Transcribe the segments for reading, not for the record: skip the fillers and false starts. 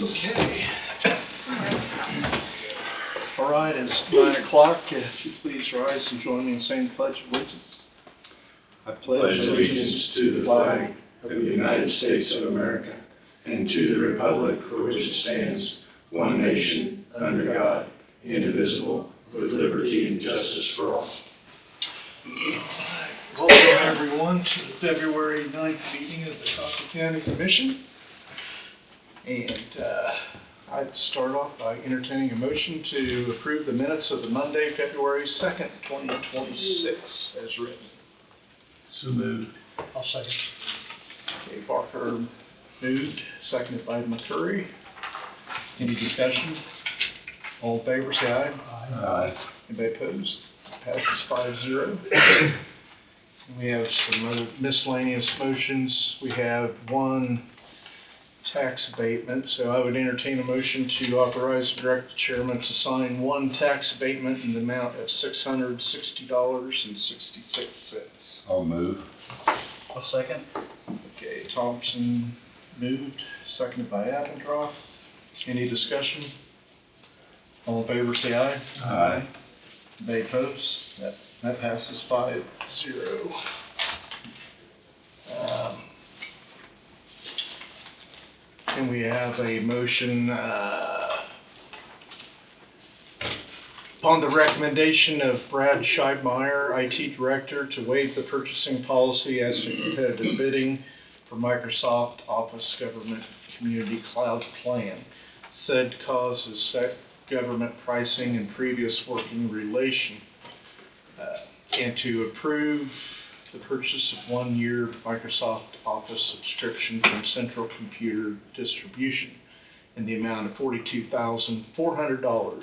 Okay. All right, it's 9 o'clock. If you please rise and join me in saying the Pledge of Allegiance. I pledge allegiance to the flag of the United States of America and to the republic for which it stands, one nation, under God, indivisible, with liberty and justice for all. Welcome, everyone, to the February 9th meeting of the Coffee County Commission. And I'd start off by entertaining a motion to approve the minutes of the Monday, February 2nd, 2026, as written. So moved. I'll second. Okay, Barker moved, seconded by McCurry. Any discussion? All in favor, say aye. Aye. Anybody opposed? Passes 5-0. We have some other miscellaneous motions. We have one tax abatement, so I would entertain a motion to authorize and direct the chairman to sign one tax abatement in the amount of $660.66. I'll move. I'll second. Okay, Thompson moved, seconded by Abendroth. Any discussion? All in favor, say aye. Aye. Anybody opposed? That passes 5-0. And we have a motion, upon the recommendation of Brad Scheibmeyer, IT Director, to waive the purchasing policy as to competitive bidding for Microsoft Office Government Community Cloud Plan. Said cause is set government pricing and previous working relation, and to approve the purchase of 1-year Microsoft Office subscription from Central Computer Distribution in the amount of $42,400.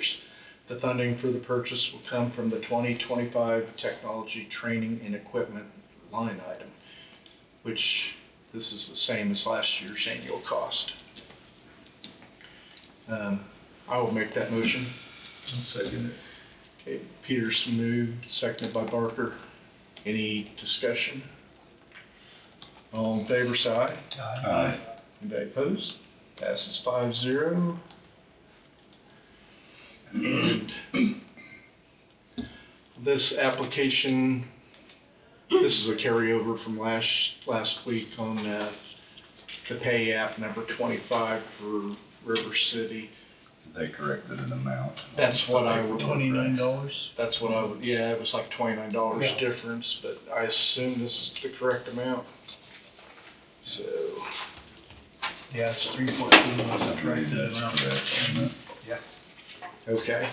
The funding for the purchase will come from the 2025 Technology Training and Equipment line item, which this is the same as last year's annual cost. I will make that motion. I'll second it. Okay, Peterson moved, seconded by Barker. Any discussion? All in favor, say aye. Aye. Anybody opposed? Passes 5-0. And this application, this is a carryover from last week on the pay app number 25 for River City. They corrected an amount. That's what I would. $29. That's what I would. Yeah, it was like $29 Yeah. difference, but I assume this is the correct amount. So. Yeah, it's 314. That's right. That's correct. Yeah. Okay.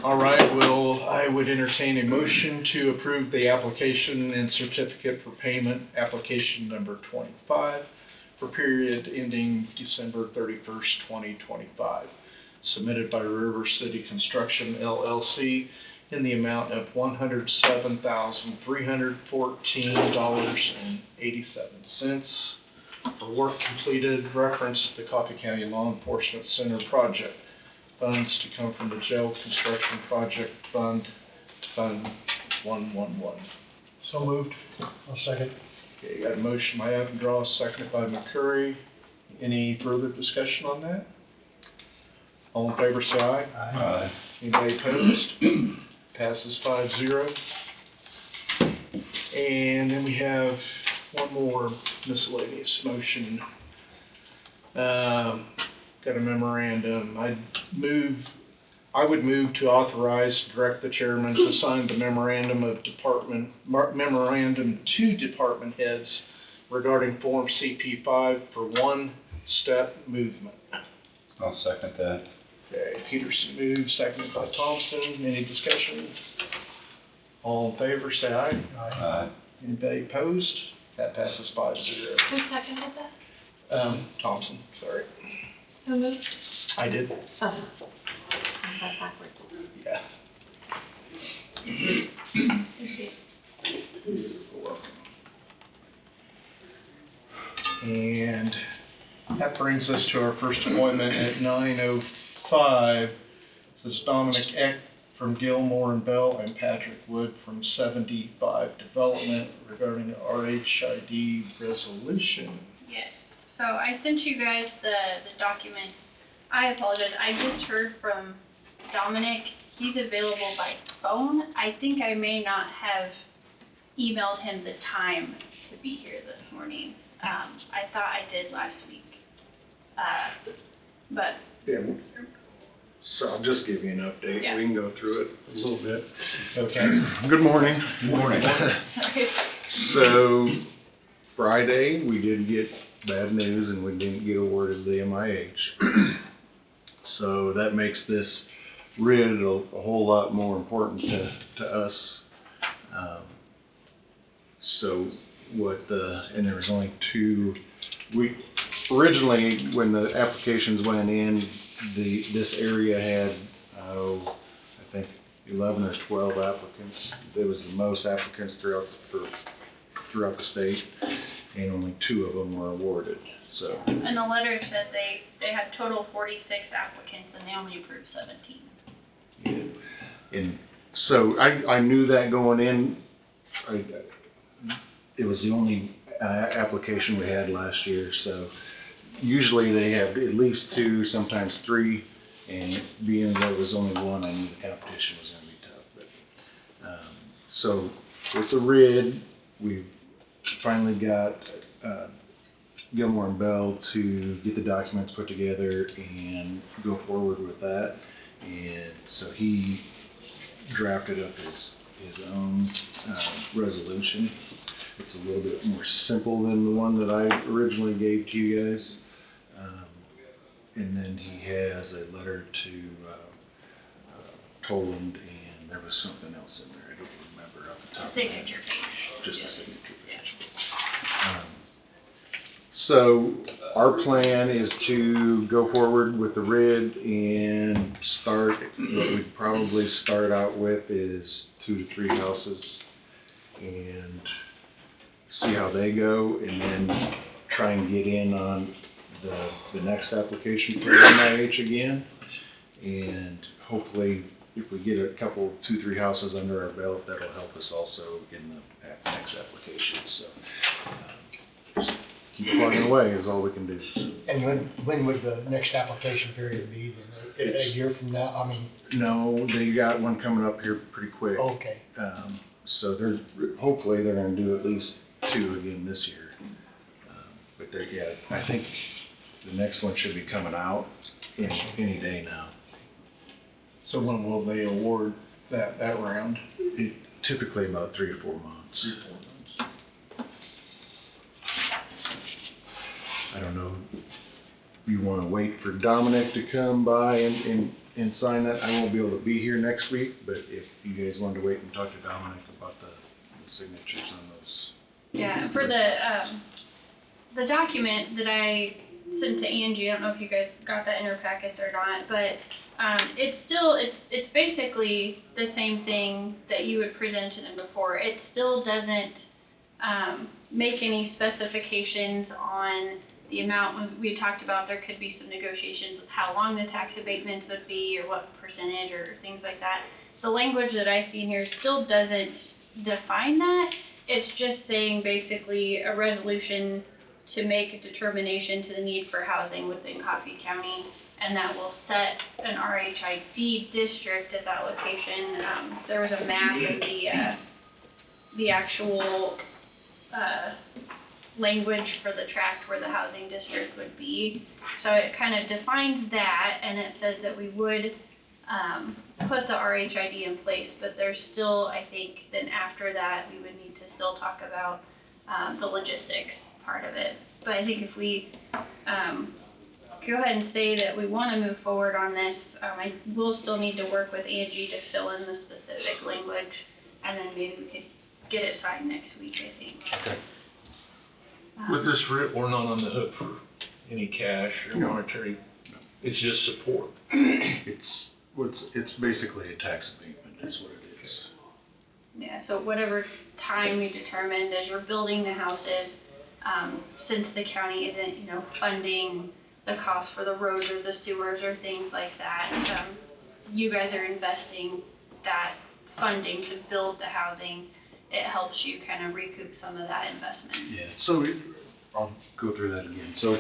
All right, well, I would entertain a motion to approve the application and certificate for payment, application number 25, for period ending December 31st, 2025, submitted by River City Construction, LLC, in the amount of $107,314.87 for work completed, reference to the Coffee County Law Enforcement Center project. Funds to come from the Jail Construction Project Fund, Fund 111. So moved. I'll second. Okay, got a motion by Abendroth, seconded by McCurry. Any further discussion on that? All in favor, say aye. Aye. Anybody opposed? Passes 5-0. And then we have one more miscellaneous motion. Got a memorandum. I would move to authorize, direct the chairman to sign the memorandum to department heads regarding Form CP5 for one-step movement. I'll second that. Okay, Peterson moved, seconded by Thompson. Any discussion? All in favor, say aye. Aye. Anybody opposed? That passes 5-0. Who seconded that? Thompson, sorry. Who moved? I did. Oh. I got backwards. Yeah. Thank you. You're welcome. And that brings us to our first appointment at 9:05. This is Dominic Eck from Gilmore and Bell and Patrick Wood from 75 Development regarding the RHID resolution. Yes. So I sent you guys the document. I apologize, I just heard from Dominic. He's available by phone. I think I may not have emailed him the time to be here this morning. I thought I did last week. But, Yeah, so I'll just give you an update. Yeah. We can go through it a little bit. Okay. Good morning. Good morning. okay. So, Friday, we did get bad news and we didn't get awarded the MIH. So that makes this RID a whole lot more important to us. So and there was only two, originally when the applications went in, this area had, I think 11 or 12 applicants. There was the most applicants throughout the state, and only 2 of them were awarded, so. And the letter said they had total 46 applicants and they only approved 17. Yeah. And so I knew that going in. It was the only application we had last year, so usually they have at least 2, sometimes 3, and being there was only 1, I knew the competition was going to be tough. But so with the RID, we finally got Gilmore and Bell to get the documents put together and go forward with that. And so he drafted up his own resolution. It's a little bit more simple than the one that I originally gave to you guys. And then he has a letter to Toland, and there was something else in there. I don't remember off the top of my head. Signature page. Just a signature page. So our plan is to go forward with the RID and start, what we'd probably start out with is 2 to 3 houses and see how they go, and then try and get in on the next application for MIH again. And hopefully, if we get a couple, 2, 3 houses under our belt, that'll help us also in the next application. So just keep plugging away is all we can do. And when would the next application period be? A year from now? I mean. No, they got one coming up here pretty quick. Okay. So hopefully they're going to do at least 2 again this year. But I think the next one should be coming out any day now. So when will they award that round? Typically about 3 or 4 months. 3 or 4 months. I don't know. You want to wait for Dominic to come by and sign that? I won't be able to be here next week, but if you guys wanted to wait and talk to Dominic about the signatures on those. Yeah, for the document that I sent to Angie, I don't know if you guys got that in her packets or not, but it's basically the same thing that you had presented in before. It still doesn't make any specifications on the amount. We talked about there could be some negotiations with how long the tax abatements would be or what percentage or things like that. The language that I see in here still doesn't define that. It's just saying basically a resolution to make a determination to the need for housing within Coffee County, and that will set an RHID district at that location. There was a map of the actual language for the tract where the housing district would be. So it kind of defines that, and it says that we would put the RHID in place, but there's still, I think, then after that, we would need to still talk about the logistics part of it. But I think if we go ahead and say that we want to move forward on this, I will still need to work with Angie to fill in the specific language, and then maybe we could get it signed next week, I think. Okay. With this RIP, we're not on the hook for any cash or No. monetary, it's just support. It's basically a tax abatement, is what it is. Yeah, so whatever time you determined as you're building the houses, since the county isn't, funding the cost for the roads or the sewers or things like that, you guys are investing that funding to build the housing. It helps you kind of recoup some of that investment. Yeah, so I'll go through that again. So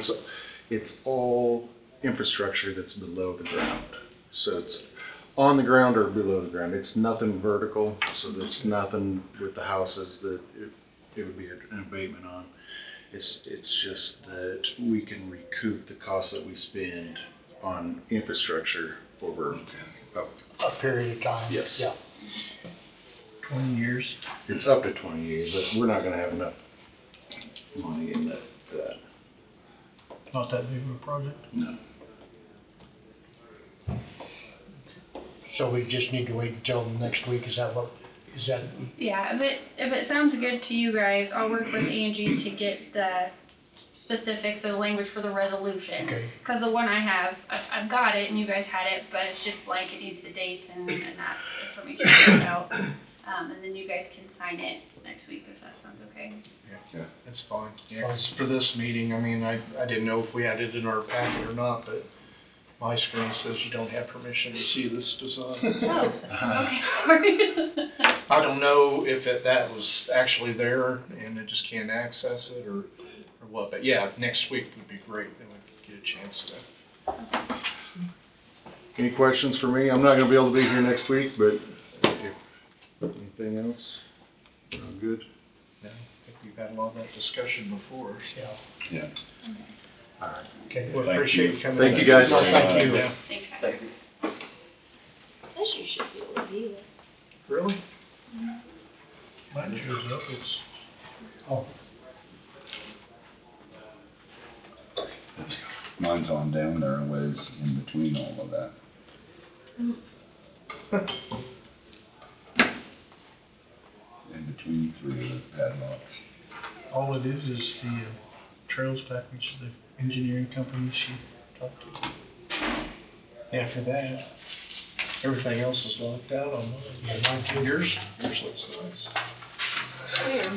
it's all infrastructure that's below the ground. So it's on the ground or below the ground. It's nothing vertical, so there's nothing with the houses that it would be an abatement on. It's just that we can recoup the cost that we spend on infrastructure over A period of time. Yes. Yeah. 20 years. It's up to 20 years, but we're not gonna have enough money in that for that. Not that big of a project? No. So we just need to wait until next week, is that? Yeah, if it sounds good to you guys, I'll work with Angie to get the specifics of the language for the resolution. Okay. Cause the one I have, I've got it and you guys had it, but it's just blank, it needs the dates and that information filled out. And then you guys can sign it next week if that sounds okay. Yeah, that's fine. Yeah, 'cause for this meeting, I mean, I didn't know if we had it in our packet or not, but my screen says you don't have permission to see this design. Oh, okay, sorry. I don't know if that was actually there and it just can't access it or what, but yeah, next week would be great, then we'd get a chance to. Any questions for me? I'm not gonna be able to be here next week, but if anything else, I'm good. Yeah, I think we've had a lot of that discussion before, so. Yeah. Yeah. All right. Okay. Well, Thank appreciate you. you coming. Thank in. you, guys. No, thank you. Yeah. Thanks, guys. Says you should be able to view it. Really? Mine shows up, it's. Oh, Mine's on down there a ways in between all of that. In between three of the padlocks. All it is the trails package, the engineering company she talked to. After that, everything else is locked out on mine. yeah, mine too. Yours looks nice. Weird.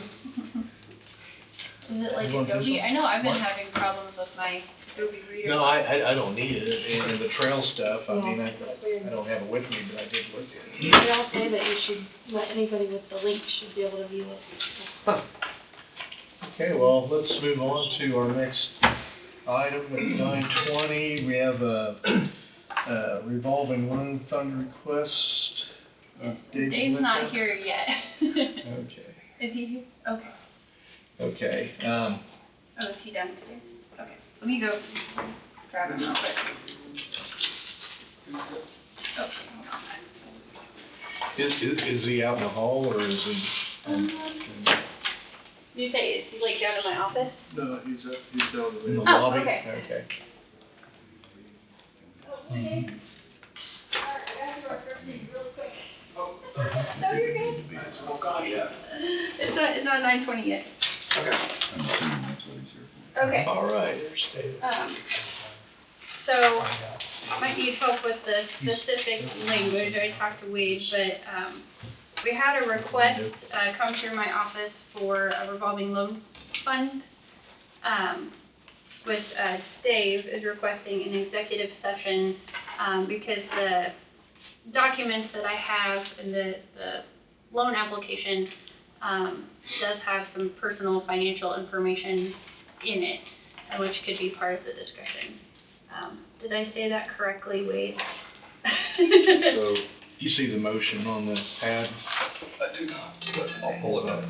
Is it like You want this Adobe? one? I know I've been What? having problems with my Adobe Reader. No, I don't need it, and the trail stuff, I mean, Yeah, that's weird. I don't have it with me, but I did look at it. They all say that you should let anybody with the link should be able to view it. Okay, well, let's move on to our next item at 9:20. We have a revolving loan fund request. Dave's not here yet. Okay, Is he here? Okay. okay, Oh, is he downstairs? Okay. Let me go grab him real quick. Oh, hold on. is he out in the hall, or is he? You say, is he like down in my office? No, he's down in the Oh, lobby. okay. Okay. No, you're good. It's not 9:20 yet. I'm assuming that's what he's here for. Okay. All right, there's Dave. So, might need help with the specific language, I talked to Wade, but, we had a request, come through my office for a revolving loan fund, which, Dave is requesting an executive session, because the documents that I have in the loan application, does have some personal financial information in it, which could be part of the discussion. Did I say that correctly, Wade? So, you see the motion on the pad? I do not. But I'll pull it up.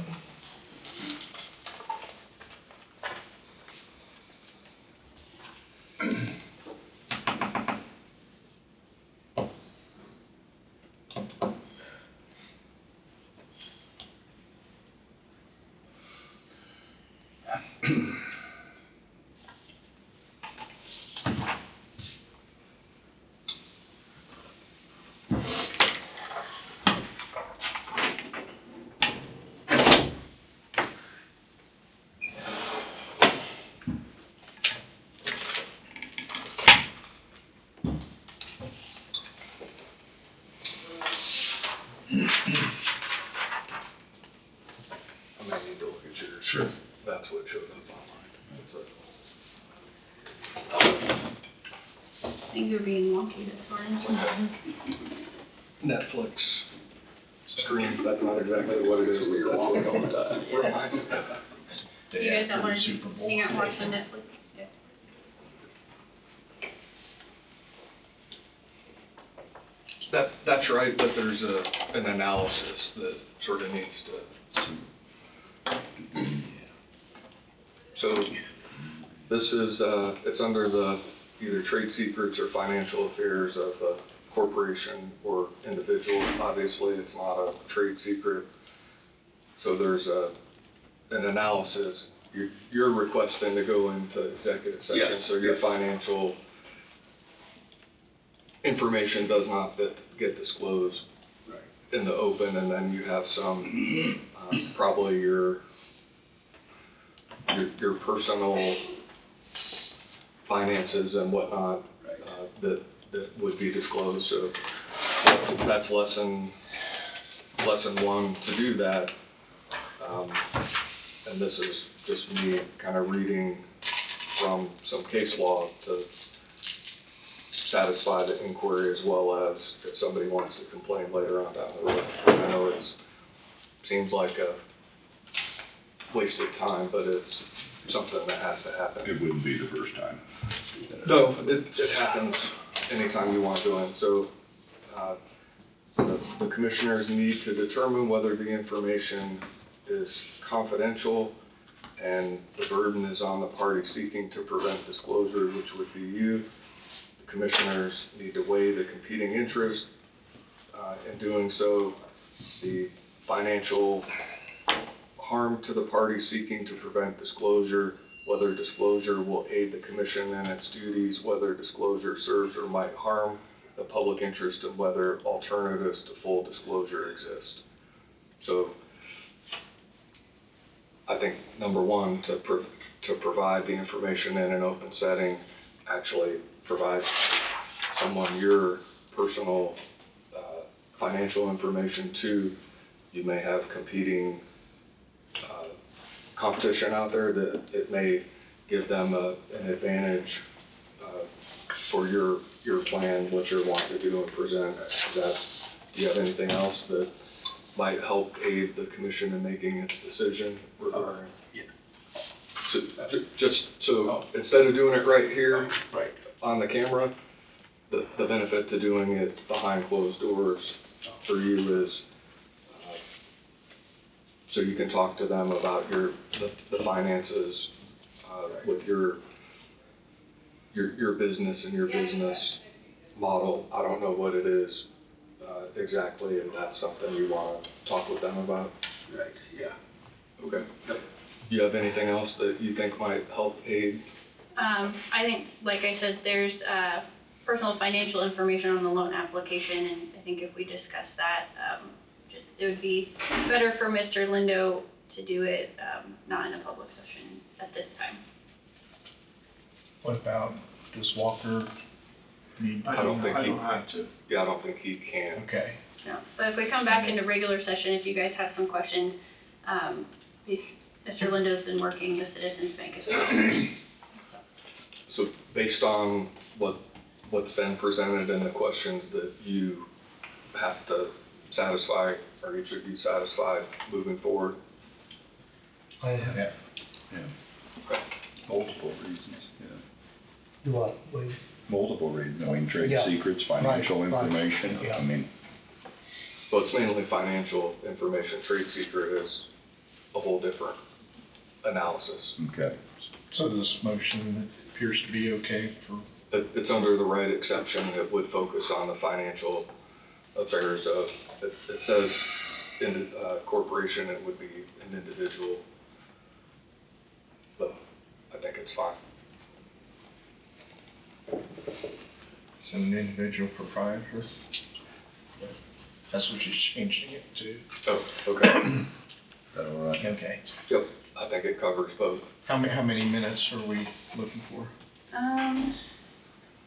I may need to look at yours. Sure. That's what shows up online. Things are being wonky this morning. Netflix screen, that's not exactly what it is. That's what all the time. day You guys after don't wanna the Super Bowl. hang out and watch the Netflix? Yeah. That's right, but there's an analysis that sort of needs to. So this is, it's under the either trade secrets or financial affairs of a corporation or individual. Obviously, it's not a trade secret. So there's an analysis. You're requesting to go into executive session, Yes, so your yes. financial information does not get disclosed in the open, and then you have some, probably your personal finances and whatnot, that would be disclosed, so that's lesson one to do that. And this is just me kind of reading from some case law to satisfy the inquiry, as well as if somebody wants to complain later on down the road. I know seems like a wasted time, but it's something that has to happen. It wouldn't be the first time. No, it happens anytime you want to do it. So, the commissioners need to determine whether the information is confidential, and the burden is on the party seeking to prevent disclosure, which would be you. The commissioners need to weigh the competing interests. In doing so, the financial harm to the party seeking to prevent disclosure, whether disclosure will aid the commission in its duties, whether disclosure serves or might harm the public interest, and whether alternatives to full disclosure exist. So, I think number one, to provide the information in an open setting, actually provide someone your personal financial information too. You may have competing competition out there that it may give them an advantage for your plan, what you're wanting to do and present. Do you have anything else that might help aid the commission in making its decision regarding? So, instead of doing it right here on the camera, the benefit to doing it behind closed doors for you is so you can talk to them about the finances with your business and your business model. I don't know what it is exactly, and that's something you want to talk with them about. Right, yeah. Okay. Yep. Do you have anything else that you think might help aid? I think, like I said, there's personal financial information on the loan application, and I think if we discuss that, it would be better for Mr. Lindo to do it, not in a public session at this time. What about, does Walker need? I don't think he have to. Yeah, I don't think he can. Okay. No, but if we come back into regular session, if you guys have some questions, Mr. Lindo's been working with Citizens Bank as well. So based on what's been presented and the questions that you have to satisfy, or each of you satisfied moving forward? I have, Yeah. Yeah. Multiple reasons, yeah. do what, Wade? Multiple reasons, I mean, trade Yeah. secrets, financial Right, right, information, yeah. I mean, Well, it's mainly financial information. Trade secret is a whole different analysis. okay. So this motion appears to be okay for, It's under the right exception. It would focus on the financial affairs of, it says in corporation, it would be an individual. But I think it's fine. it's an individual proprietor? That's what you're changing it to? Oh, okay. Is that all right? Okay. Yep, I think it covers both. How many minutes are we looking for?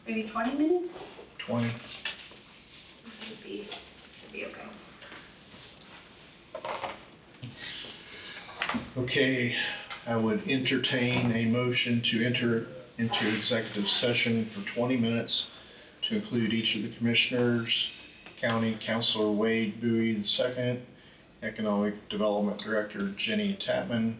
Maybe 20 minutes 20? should be okay. Okay, I would entertain a motion to enter into executive session for 20 minutes to include each of the commissioners, County Councilor Wade Bowie II, Economic Development Director Jenny Tapman,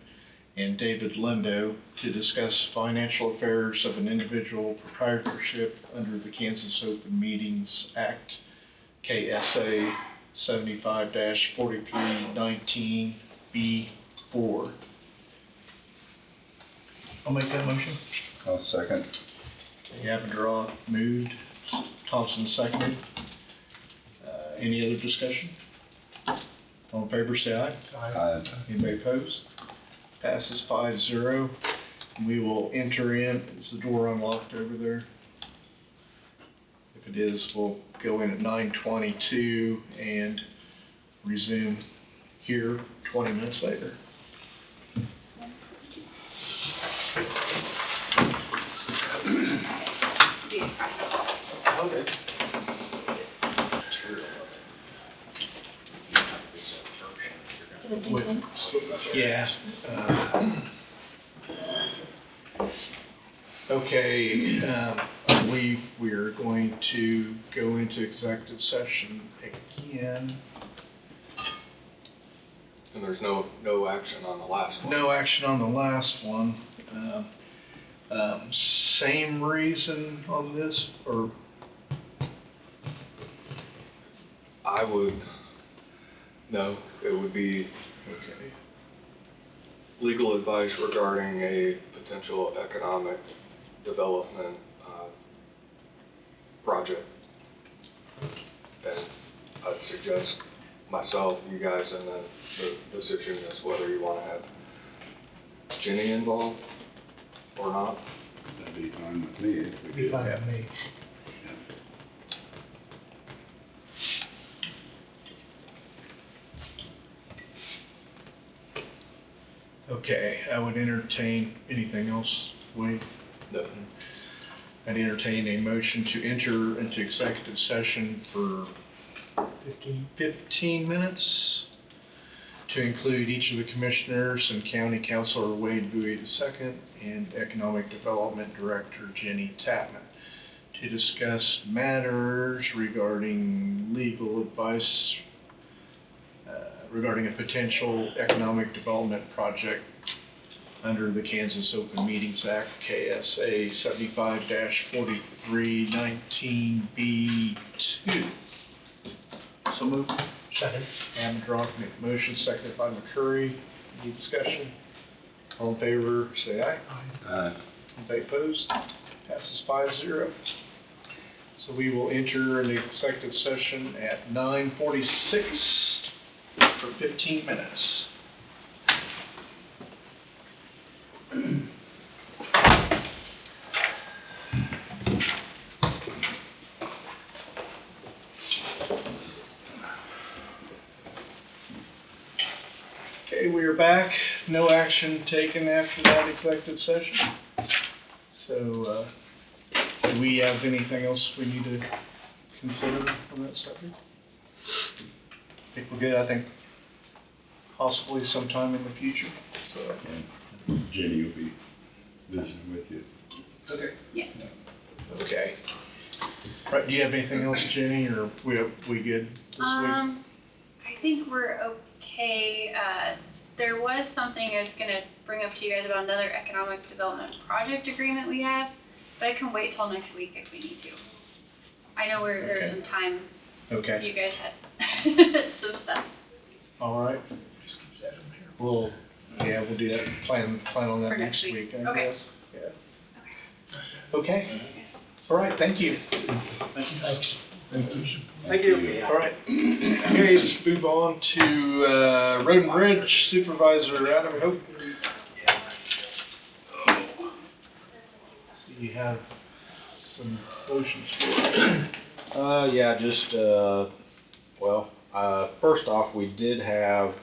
and David Lindo to discuss financial affairs of an individual proprietorship under the Kansas Open Meetings Act, KSA 75-4319B4. I'll make that motion. I'll second. Okay, Avondra moved, Thompson seconded. Any other discussion? All in favor, say aye. Aye. Anybody opposed? Passes 5-0. We will enter in, is the door unlocked over there? If it is, we'll go in at 9:22 and resume here 20 minutes later. Okay. With- Yeah. Okay, we're going to go into executive session again. And there's no action on the last one. No action on the last one. Same reason on this, or? No, it would be Okay. legal advice regarding a potential economic development, project. And I'd suggest myself, you guys, and then the decision is whether you wanna have Jenny involved or not. That'd be fine with me if we Be did. fine with me. Okay, I would entertain, anything else, Wade? No. I'd entertain a motion to enter into executive session for 15 minutes to include each of the commissioners and County Councilor Wade Bowie II and Economic Development Director Jenny Tapman to discuss matters regarding legal advice regarding a potential economic development project under the Kansas Open Meetings Act, KSA 75-4319B2. So moved. Second. Avondra make the motion, seconded by McCurry. Any discussion? All in favor, say aye. Aye. Anybody opposed? Passes 5-0. So we will enter an executive session at 9:46 for 15 minutes. Okay, we are back. No action taken after that executive session. So, do we have anything else we need to consider on that subject? I think we're good. I think possibly sometime in the future. So, And Jenny will be visiting with you. okay. Yeah. Okay. Right, do you have anything else, Jenny, or we good this week? I think we're okay. There was something I was gonna bring up to you guys about another economic development project agreement we have, but I can wait till next week if we need to. I know there's Okay. some time, Okay, you guys had some stuff. all right. We'll do that. Plan on that For next next week. week, I Okay. guess. Yeah. Okay. All right, thank you. Thanks. Thank you. All right. Okay, let's move on to Road and Bridge Supervisor Adam Hope. So you have some motions for it. Yeah, just, first off, we did have,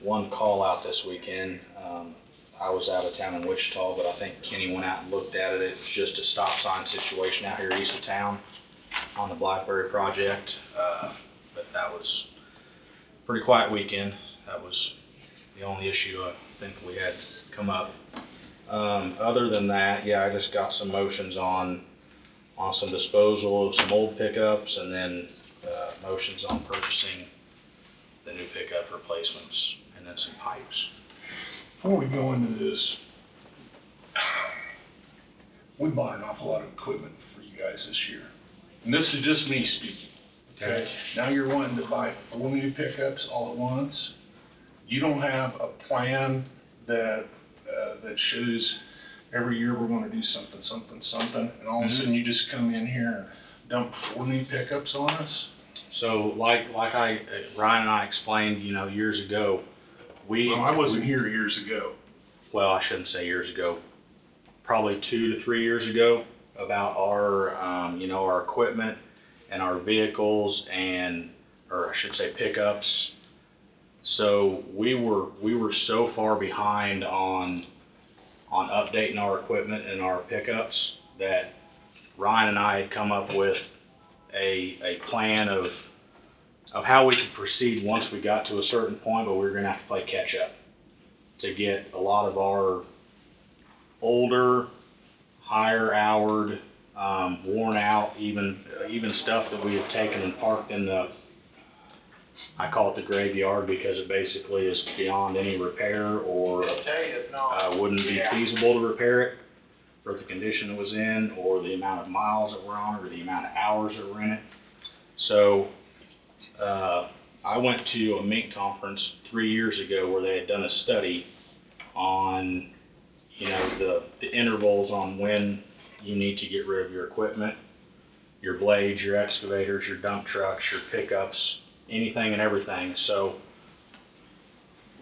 one call out this weekend. I was out of town in Wichita, but I think Kenny went out and looked at it. It's just a stop sign situation out here east of town on the Blackberry project. But that was a pretty quiet weekend. That was the only issue I think we had come up. Other than that, yeah, I just got some motions on some disposal of some old pickups, and then motions on purchasing the new pickup replacements, and then some pipes. Before we go into this, we bought an awful lot of equipment for you guys this year. And this is just me speaking, okay? Now you're wanting to buy 4 new pickups all at once. You don't have a plan that shows every year we're gonna do something, and all of a sudden you just come in here and dump 4 new pickups on us? So Ryan and I explained, years ago, Well, I wasn't here years ago. well, I shouldn't say years ago, probably 2 to 3 years ago, about our, our equipment and our vehicles or I should say pickups. So we were so far behind on updating our equipment and our pickups that Ryan and I had come up with a plan of how we could proceed once we got to a certain point, but we were going to have to play catch up to get a lot of our older, higher houred, worn out, even stuff that we have taken and parked in I call it the graveyard because it basically is beyond any repair or wouldn't be feasible to repair it for the condition it was in or the amount of miles that were on it or the amount of hours that were in it. So I went to a Mink conference 3 years ago where they had done a study on the intervals on when you need to get rid of your equipment, your blades, your excavators, your dump trucks, your pickups, anything and everything. So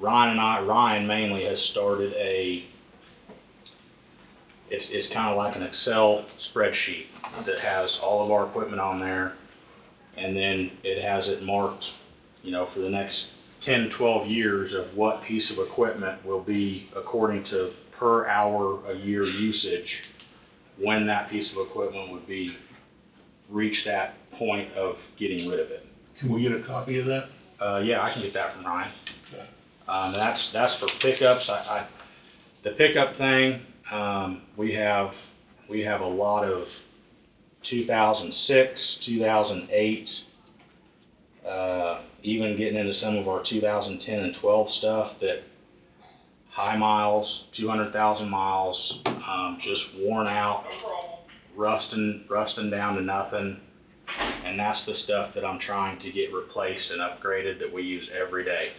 Ryan mainly has started it's kind of like an Excel spreadsheet that has all of our equipment on there, and then it has it marked, for the next 10, 12 years of what piece of equipment will be according to per hour a year usage, when that piece of equipment would reach that point of getting rid of it. Can we get a copy of that? Yeah, I can get that from Ryan. Okay. That's for pickups. The pickup thing, we have a lot of 2006, 2008, even getting into some of our 2010 and 12 stuff that high miles, 200,000 miles, just worn out, rusting down to nothing. And that's the stuff that I'm trying to get replaced and upgraded that we use every day.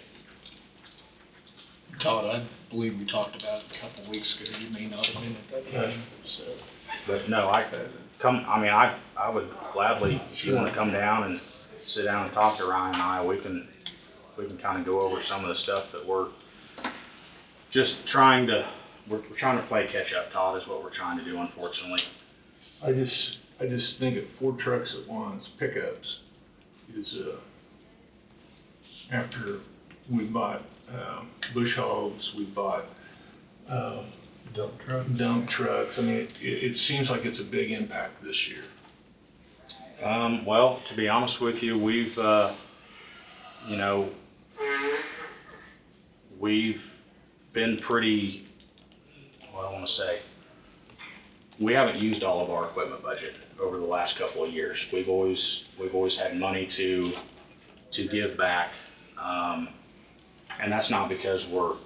Todd, I believe we talked about it a couple of weeks ago. You may not have been at that meeting, so. But no, I would gladly, if you want to come down and sit down and talk to Ryan and I, we can kind of go over some of the stuff that we're just trying to play catch up, Todd, is what we're trying to do, unfortunately. I just think of 4 trucks at once, pickups, is, after we bought, bush hogs, we bought, dump trucks. I mean, it seems like it's a big impact this year. Well, to be honest with you, we've been pretty, what I want to say, we haven't used all of our equipment budget over the last couple of years. We've always had money to give back, and that's not because we're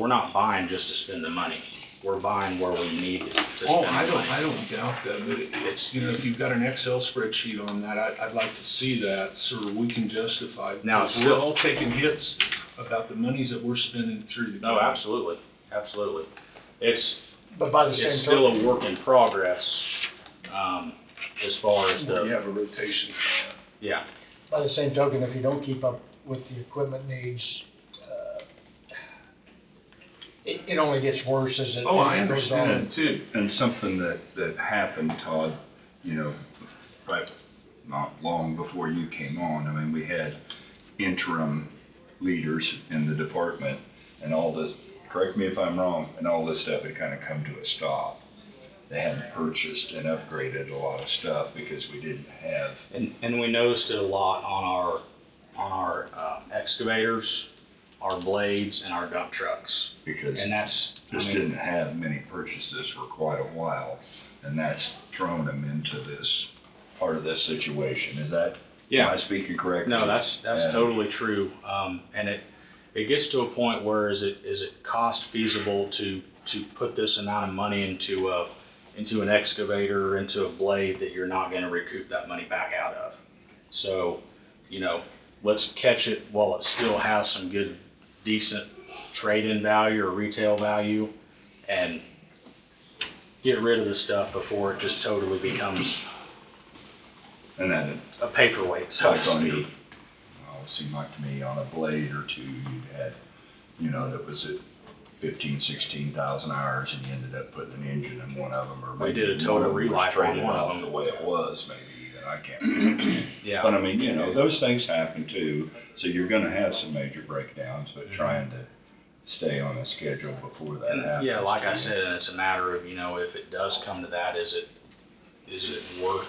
not buying just to spend the money. We're buying where we need to spend the money. I don't doubt that, but it's, if you've got an Excel spreadsheet on that, I'd like to see that so we can justify. Now, we're all taking hits about the monies that we're spending through the. No, absolutely. But by the same It's still a work in progress, as far as You have a rotation. yeah. By the same token, if you don't keep up with the equipment needs, it only gets worse as it goes on. Oh, I understand too. And something that happened, Todd, right, not long before you came on, I mean, we had interim leaders in the department and all this, correct me if I'm wrong, and all this stuff had kind of come to a stop. They hadn't purchased and upgraded a lot of stuff because we didn't have. And we noticed it a lot on our excavators, our blades, and our dump trucks. Because and that's didn't have many purchases for quite a while, and that's thrown them into this part of this situation. Is that? Yeah. Am I speaking correctly? No, that's totally true. And it gets to a point where is it cost feasible to put this amount of money into an excavator or into a blade that you're not gonna recoup that money back out of. So, you know, let's catch it while it still has some good, decent trade-in value or retail value, and get rid of the stuff before it just totally becomes And then a paperweight, it's so like to on speak. your, well, it seemed like to me on a blade or two, you had, you know, that was at 16,000 hours, and you ended up putting an engine in one of them, or We maybe did a one total of them was relife on traded one of off them. the way it was, maybe even, I can't remember. Yeah. But I mean, you know, those things happen too, so you're gonna have some major breakdowns, but trying to stay on a schedule before that And, happens. yeah, like I said, it's a matter of, you know, if it does come to that, is it worth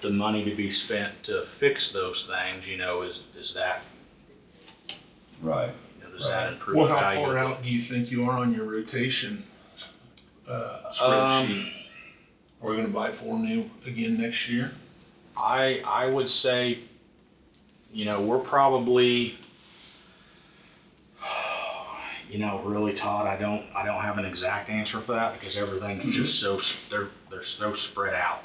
the money to be spent to fix those things, you know, is that, Right. you know, does that improve Well, the how value? far out do you think you are on your rotation, Um, spreadsheet? Are we gonna buy 4 new again next year? I would say, you know, we're probably, you know, really, Todd, I don't have an exact answer for that because everything's just so, they're so spread out.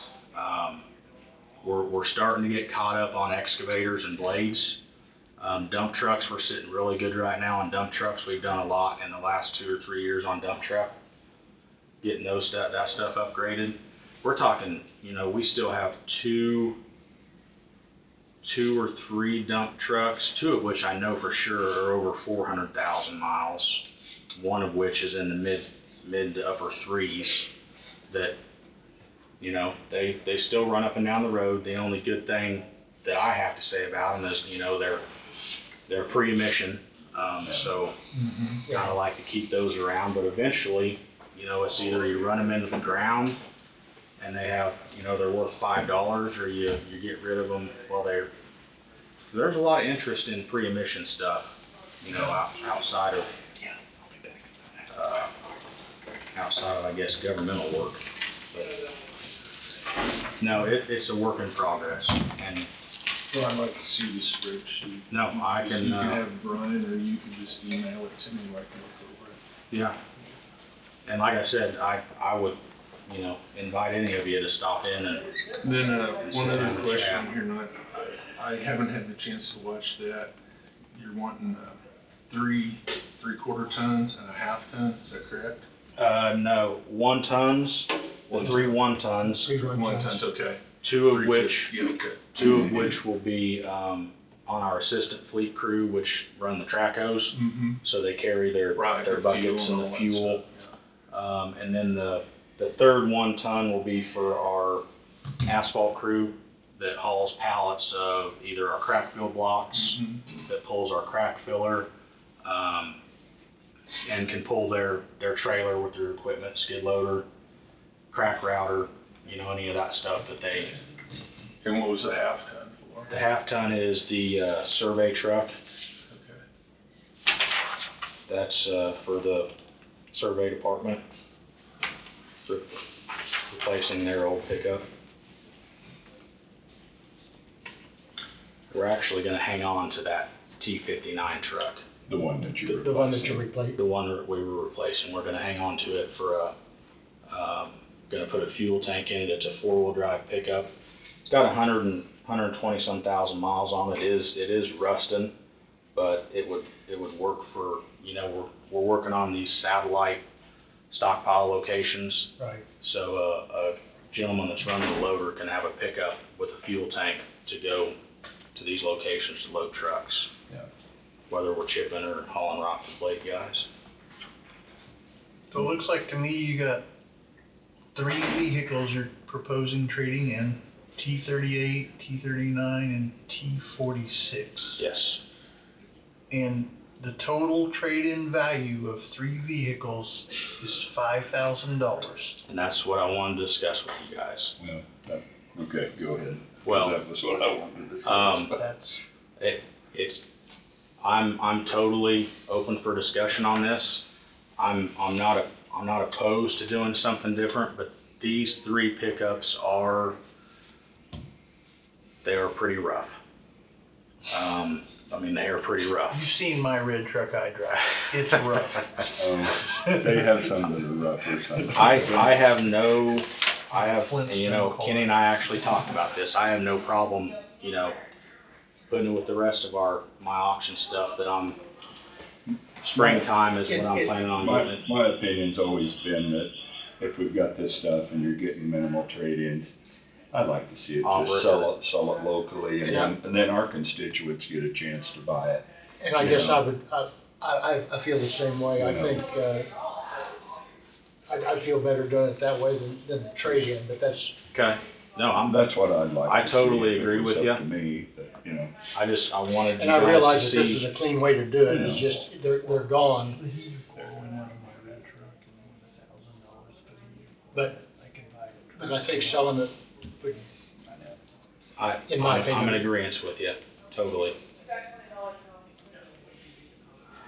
We're starting to get caught up on excavators and blades. Dump trucks, we're sitting really good right now on dump trucks. We've done a lot in the last 2 or 3 years on dump truck, getting that stuff upgraded. We're talking, you know, we still have two or three dump trucks, 2 of which I know for sure are over 400,000 miles, one of which is in the mid to upper 3s, that, you know, they still run up and down the road. The only good thing that I have to say about them is, you know, they're pre-emission, so I like to keep those around, but eventually, you know, it's either you run them into the ground and they have, you know, they're worth $5, or you get rid of them. Well, there's a lot of interest in pre-emission stuff, you know, outside of, I guess, governmental work. But, no, it's a work in progress, and Well, I'd like to see the spreadsheet. no, I So can, you can have Brian, or you can just email it to me like that over. yeah. And like I said, I would, you know, invite any of you to stop in and. Then, one sit other down and question chat. here, and I haven't had the chance to watch that. You're wanting, 3/4 tons and a half ton, is that correct? No, 1 tons, the 3 1 tons, 1 tons, okay. 2 of which, Yeah, okay. 2 of which will be, on our assistant fleet crew, which run the track hose, Mm-hmm. so they carry their Right, their the buckets fuel and and all the that fuel. stuff, And then the 3rd 1 ton will be for our asphalt crew that hauls pallets of either our crack fill blocks, Mm-hmm. that pulls our crack filler, and can pull their trailer with their equipment, skid loader, crack router, you know, any of that stuff that they. And what was the half ton for? The half ton is the survey truck. Okay. That's for the survey department, replacing their old pickup. We're actually going to hang on to that T59 truck, The one that you. The one that you replaced. the one that we were replacing. We're going to hang on to it for going to put a fuel tank in it. It's a 4-wheel drive pickup. It's got 120 some thousand miles on it. It is rusting, but it would work for, you know, we're working on these satellite stockpile locations. Right. So a gentleman that's running the loader can have a pickup with a fuel tank to go to these locations to load trucks. Yeah. Whether we're chipping or hauling rock and blade guys. So it looks like to me you got 3 vehicles you're proposing trading in, T38, T39, and T46. Yes. And the total trade-in value of 3 vehicles is $5,000. And that's what I wanted to discuss with you guys. Well, okay, go ahead. Well, That was what I wanted to discuss. That's, I'm totally open for discussion on this. I'm not opposed to doing something different, but these 3 pickups they are pretty rough. I mean, they are pretty rough. You've seen my red truck I drive. It's rough. They have some that are rougher, some. I have no, and you know, Kenny and I actually talked about this, I have no problem, you know, putting it with the rest of my auction stuff that springtime is when I'm planning on My, getting it. my opinion's always been that if we've got this stuff and you're getting minimal trade-ins, I'd like to see it Offer just it. sell it locally, and then our constituents get a chance to buy it. And I guess I feel the same way. I You know. think, I'd feel better doing it that way than the trade-in, but that's, Okay, no, That's what I'd like I to see. totally if it agree was with up you. to me, but, you know. I wanted you and I guys realize to that this see. is a clean way to do it, it's Yeah. just, they're gone. But I think selling it would, in my opinion. I'm in agreement with you, totally.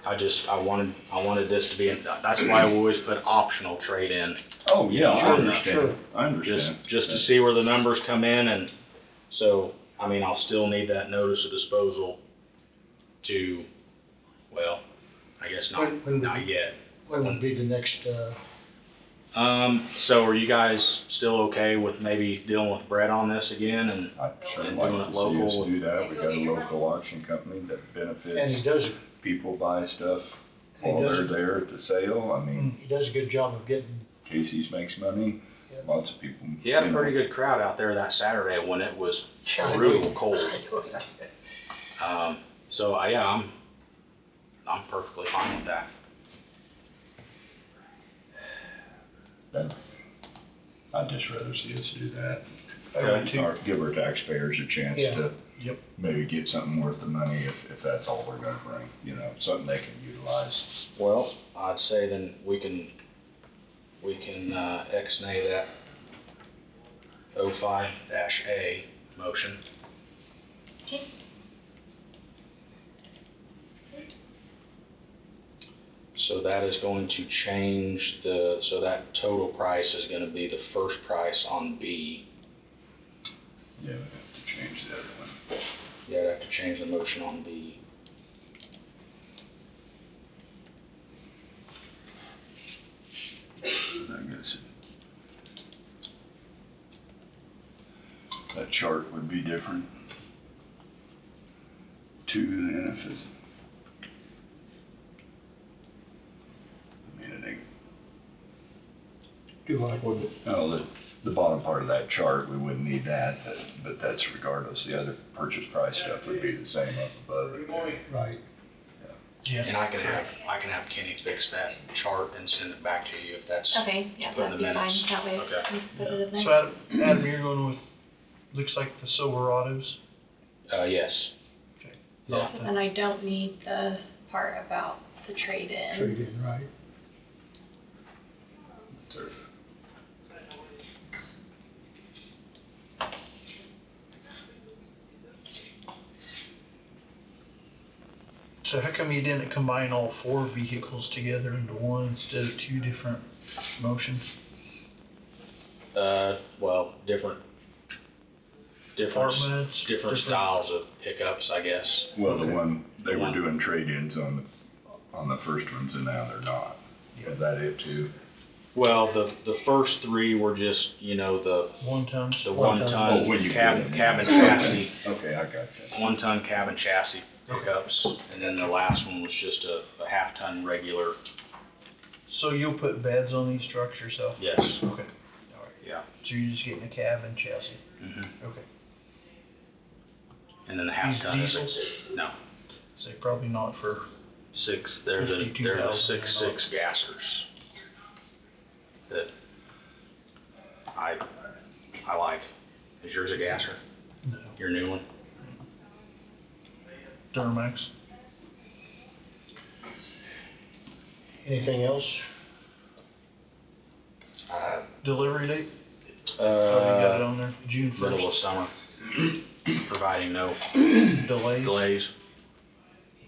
I wanted this to be, that's why we always put optional trade-in. Oh, yeah, I Sure, understand, sure. I understand. Just to see where the numbers come in, and so, I mean, I'll still need that notice of disposal to, well, I guess not yet. When would be the next, So are you guys still okay with maybe dealing with Brett on this again, and I'd sure And like doing to it see local us do that. We got a local auction company that and he benefits, does, people buy stuff He while they're does. there at the sale. I mean, he does a good job of getting, Casey's makes money, Yeah. lots of people. he had a you know. pretty good crowd out there that Saturday when it was I know. brutal cold. I know that. So, yeah, I'm perfectly fine with that. Then I'd just rather see us do that. Okay. Or give our taxpayers a chance Yeah. to Yep. maybe get something worth the money if that's all we're gonna bring, you know, something they can utilize. Well, I'd say then we can ex-nay that 05-A motion. Okay. So that is going to change so that total price is gonna be the first price on B. Yeah, we have to change the other one. Yeah, I'd have to change the motion on B. I guess that chart would be different too, then if it's, I mean, it ain't, Do I, would it? oh, the bottom part of that chart, we wouldn't need that, but that's regardless, the other purchase price stuff would be the same up above it. Right. Yeah. And I can have Kenny fix that chart and send it back to you if that's. Okay, yeah, Put in that'd the be fine, minutes. that way Okay. we can put it in So there. Adam, you're going with, looks like the Silverados? Yes. Okay. Yeah. And I don't need the part about the trade-in. Trade-in, right. So how come you didn't combine all 4 vehicles together into one instead of 2 different motions? Well, different Departments? styles of pickups, I guess. Well, the one, they The were one- doing trade-ins on the first ones, and now they're not. Is that it too? Well, the first 3 were just, you know, the 1 ton? the One 1 ton. ton Oh, when you cabin get 'em. chassis, Okay, I got you. 1 ton cabin chassis pickups, and then the last one was just a half ton regular. So you'll put beds on these trucks yourself? Yes. Okay, alright. Yeah. So you're just getting a cab and chassis? Mhm. Okay. And then the half These ton is diesels? no So probably not for, 6. They're the 52,000 6 gassers that I like. Is yours a gasser? no, Your new one? Duramax? Anything else? Delivery date? Probably got it Uh, on there, June middle 1st. of summer, providing no Delays? delays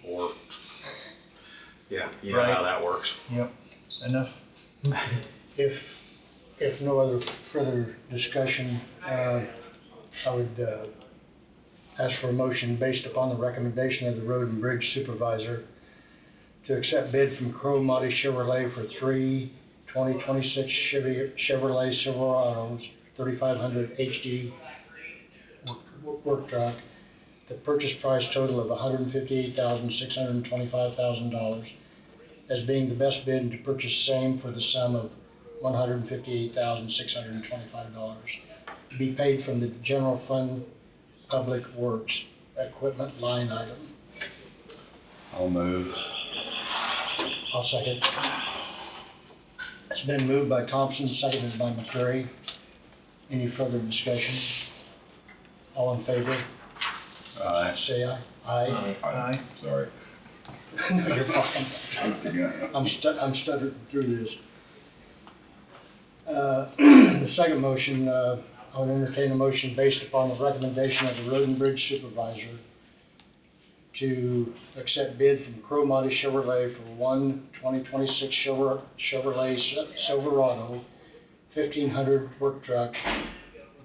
or, yeah, you know how Right. that works. Yep, enough. If no other further discussion, I would Ask for a motion based upon the recommendation of the Road and Bridge Supervisor to accept bid from Crow Motti Chevrolet for 3 2026 Chevrolet Silverados 3500 HD work truck. The purchase price total of $158,625,000 as being the best bid, and to purchase same for the sum of $158,625 to be paid from the General Fund Public Works Equipment line item. I'll move. I'll second. It's been moved by Thompson, seconded by McCreary. Any further discussion? All in favor? Aye. Say aye. Aye. Aye. Sorry. No, you're fine. Yeah. I'm stuttering through this. The second motion, I would entertain a motion based upon the recommendation of the Road and Bridge Supervisor to accept bid from Crow Motti Chevrolet for 1 2026 Chevrolet Silverado 1500 work truck.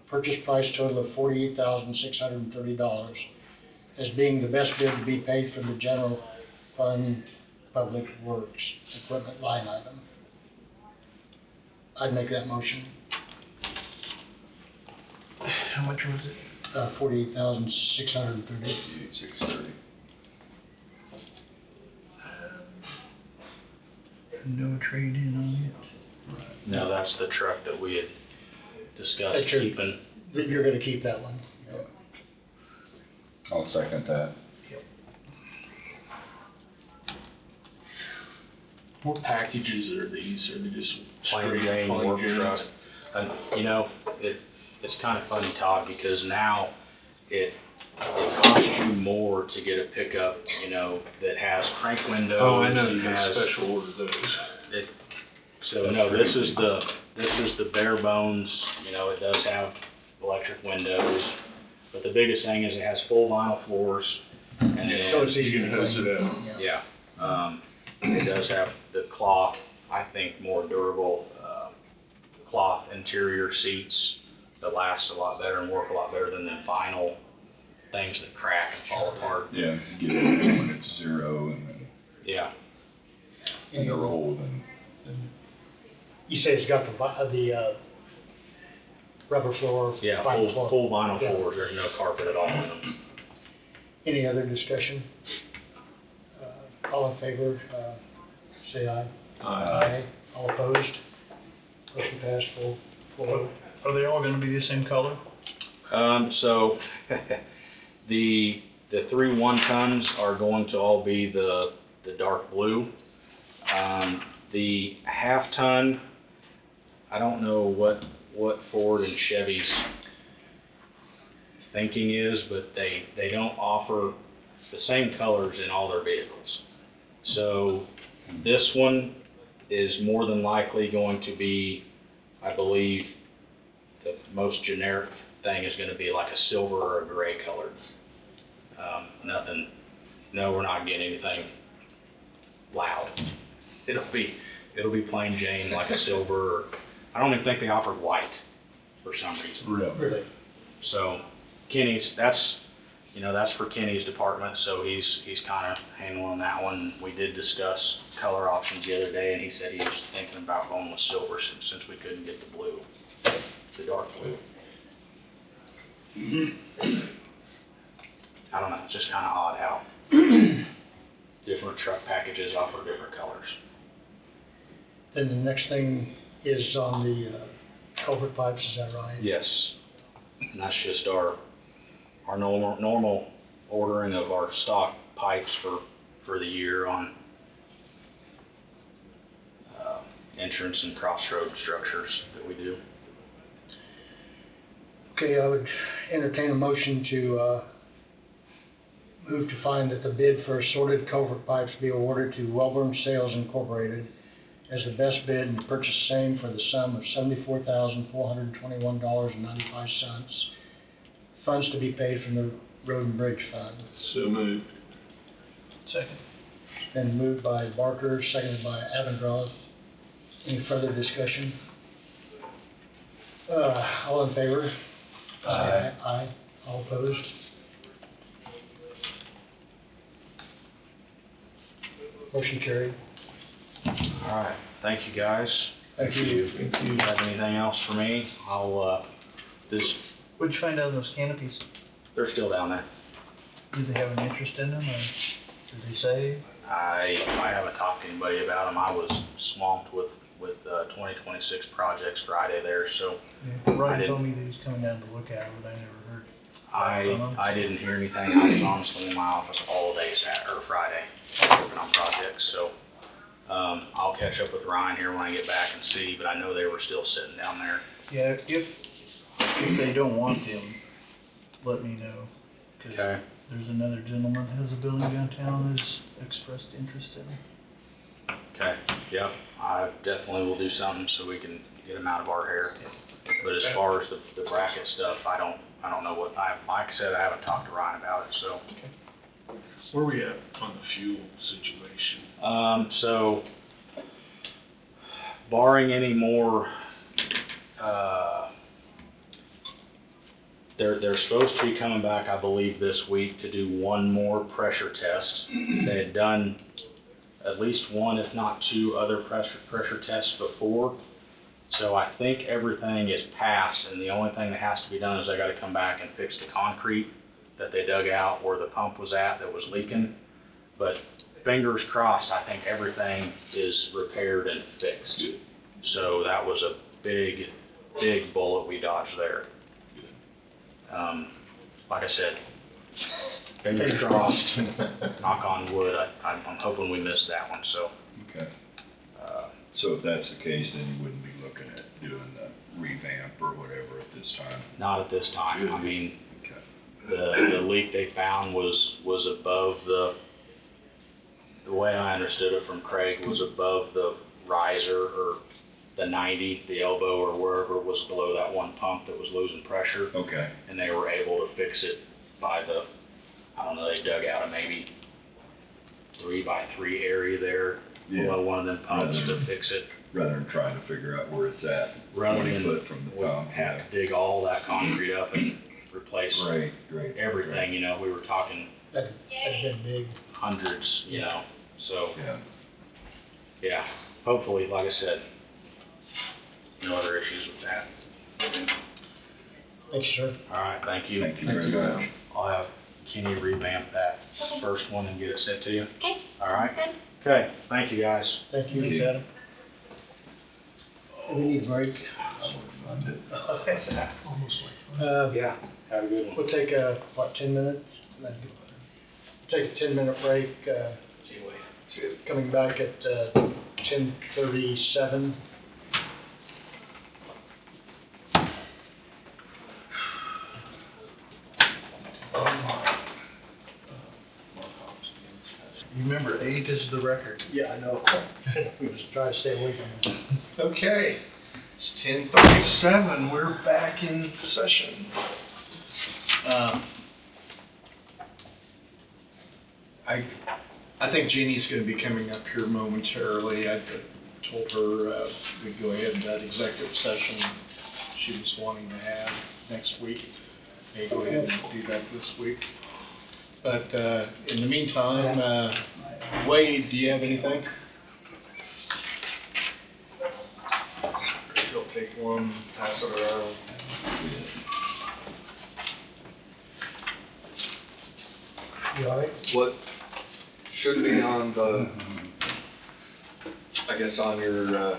Purchase price total of $48,630 as being the best bid to be paid from the General Fund Public Works Equipment line item. I'd make that motion. How much was it? $48,630. 630. No trade-in on it. No, that's the truck that we had discussed That's your- keeping. You're gonna keep that one. I'll second that. What packages are these? Are they just Plain straight Jane plain work Janes? truck. And, you know, it's kind of funny, Todd, because now it costs you more to get a pickup, you know, that has crank windows. Oh, I know, and you got has- special order those. So, no, this is the bare bones, you know, it does have electric windows, but the biggest thing is it has full vinyl floors, and then. So it's easy You to can hose clean. it out. Yeah, it does have the cloth, I think, more durable, cloth interior seats that last a lot better and work a lot better than the vinyl things that crack and fall apart. Yeah, get it in when it's 0 and then Yeah, when they're old and You say it's got the rubber floor? yeah, vinyl floor. full vinyl Yeah. floors, there's no carpet at all in them. Any other discussion? All in favor, say aye. Aye. All opposed? Motion passed, full vote. Are they all gonna be the same color? So, the 3 1-tons are going to all be the dark blue. The half-ton, I don't know what Ford and Chevy's thinking is, but they don't offer the same colors in all their vehicles. So, this one is more than likely going to be, I believe, the most generic thing is gonna be like a silver or a gray colored. No, we're not getting anything loud. It'll be plain Jane, like a silver, or, I don't even think they offered white for some reason. Really? So, Kenny's, that's for Kenny's department, so he's kinda handling that one. We did discuss color options the other day, and he said he was thinking about going with silver since we couldn't get the blue, the dark blue. I don't know, it's just kinda odd how different truck packages offer different colors. Then the next thing is on the culvert pipes, is that right? Yes, and that's just our normal ordering of our stock pipes for the year on entrance and crossroad structures that we do. Okay, I would entertain a motion to move to find that the bid for assorted culvert pipes be awarded to Welborn Sales Incorporated as the best bid and purchase same for the sum of $74,421.95. Funds to be paid from the Road and Bridge Fund. So moved. Second. Been moved by Barker, seconded by Avondroth. Any further discussion? All in favor? Aye. Aye. All opposed? Motion carried. Alright, thank you guys. Thank you. If you have anything else for me, I'll, What'd you find out of those canopies? they're still down there. Do they have an interest in them, or did they say? I haven't talked to anybody about them. I was swamped with 2026 projects Friday there, so Yeah, I Ryan didn't- told me that he's coming down to look at them, but I never heard from them. I didn't hear anything. I was honestly in my office all day Friday, working on projects, so, I'll catch up with Ryan here when I get back and see, but I know they were still sitting down there. Yeah, if they don't want them, let me know. 'Cause Okay. there's another gentleman that has a building downtown who's expressed interest in them. Okay, yep, I definitely will do something so we can get them out of our hair. But as far as the bracket stuff, I don't know what, like I said, I haven't talked to Ryan about it, so. Where we at on the fuel situation? So, barring any more, they're supposed to be coming back, I believe, this week to do one more pressure test. They had done at least one, if not two, other pressure tests before. So I think everything is passed, and the only thing that has to be done is they gotta come back and fix the concrete that they dug out where the pump was at that was leaking. But fingers crossed, I think everything is repaired and fixed. So that was a big, big bullet we dodged there. Like I said, fingers crossed, knock on wood, I'm hoping we missed that one, so. Okay. So if that's the case, then you wouldn't be looking at doing the revamp or whatever at this time? Not at this time. I mean, Okay. the leak they found was above the way I understood it from Craig, was above the riser or the 90, the elbow or wherever was below that one pump that was losing pressure. Okay. And they were able to fix it by I don't know, they dug out a maybe 3x3 area there below one of them pumps to fix it. Rather than trying to figure out where it's at, Rather 20 than foot from the pump. have to dig all that concrete up and replace Great. everything, you know, we were talking That'd been big. hundreds, you know, so, Yeah. yeah, hopefully, like I said, no other issues with that. Thank you, sir. All right, thank you. Thank you very much. I'll have Kenny revamp that Okay. first one and get it sent to you. Okay. All right? Good. Okay, thank you, guys. Thank you. Thanks, Adam. We need a break. Yeah, have a good one. We'll take a, 10 minutes? Take a 10-minute break, See you later. coming back at 10:37. You remember, 8 is the record. Yeah, I know. We was trying to stay away from it. Okay, it's 10:37, we're back in session. I think Jeannie's gonna be coming up here momentarily. I told her, we'd go ahead and that executive session she was wanting to have next week. May go ahead and do that this week. But, in the meantime, Wade, do you have anything? You'll take one, pass it around. You all right? What should be on I guess on your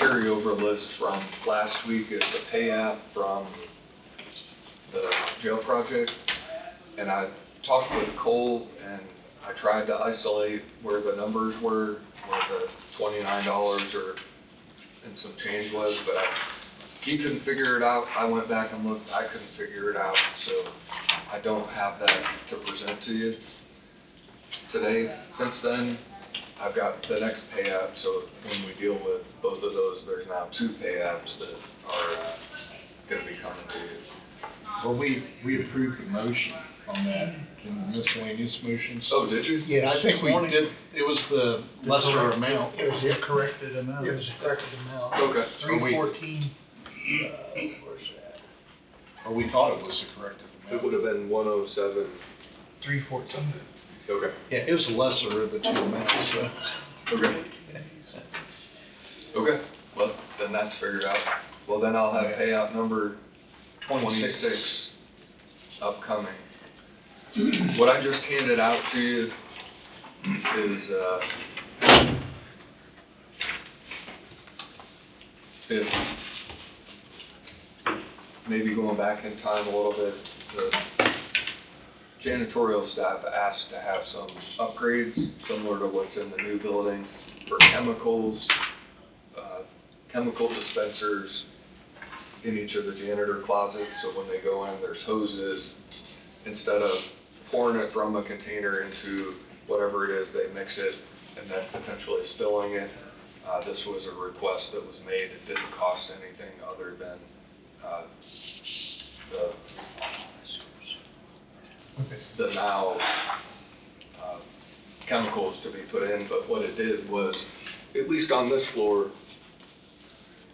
carryover list from last week is the pay app from the jail project. And I talked with Cole and I tried to isolate where the numbers were, where the $29 or and some change was, but he couldn't figure it out. I went back and looked, I couldn't figure it out, so I don't have that to present to you today. Since then, I've got the next pay app, so when we deal with both of those, there's now 2 pay apps that are gonna be coming to you. Well, we approved the motion on that, in the miscellaneous motions. Oh, did you? Yes. I think we did, it was the lesser amount. It was The corrected amount. It was the corrected amount. Okay. $314. Or we thought it was the corrected It amount. would have been 107. $314. Okay, Yeah, it was the lesser of the two amounts, so. okay. Okay, well, then that's figured out. Well, then I'll have payout number 26 upcoming. What I just handed out to you is, if, maybe going back in time a little bit, the janitorial staff asked to have some upgrades similar to what's in the new building for chemicals, chemical dispensers in each of the janitor closets, so when they go in, there's hoses. Instead of pouring it from a container into whatever it is, they mix it and then potentially spilling it. This was a request that was made. It didn't cost anything other than the now chemicals to be put in, but what it did was, at least on this floor,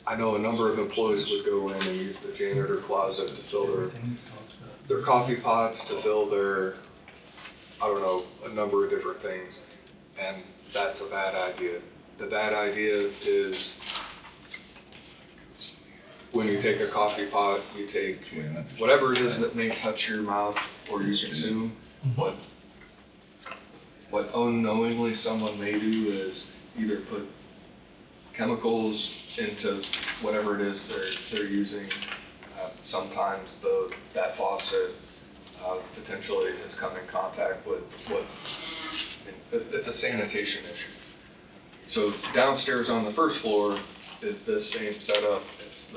I know a number of employees would go in and use the janitor closet to fill their coffee pots, to fill their, I don't know, a number of different things, and that's a bad idea. The bad idea is when you take a coffee pot, you take whatever it is that may touch your mouth or you consume. What unknowingly someone may do is either put chemicals into whatever it is they're using. Sometimes that faucet potentially has come in contact with it's a sanitation issue. So downstairs on the first floor is this same setup. It's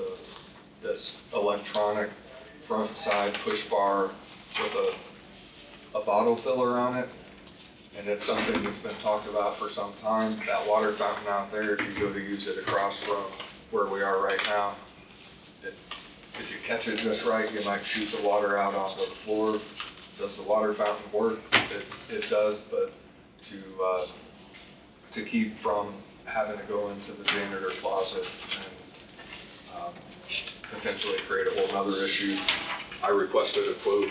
this electronic front side push bar with a bottle filler on it. And it's something that's been talked about for some time. That water fountain out there, if you go to use it across from where we are right now, if you catch it just right, you might shoot the water out onto the floor. Does the water fountain work? It does, but to keep from having to go into the janitor closet and potentially create a whole other issue, I requested a quote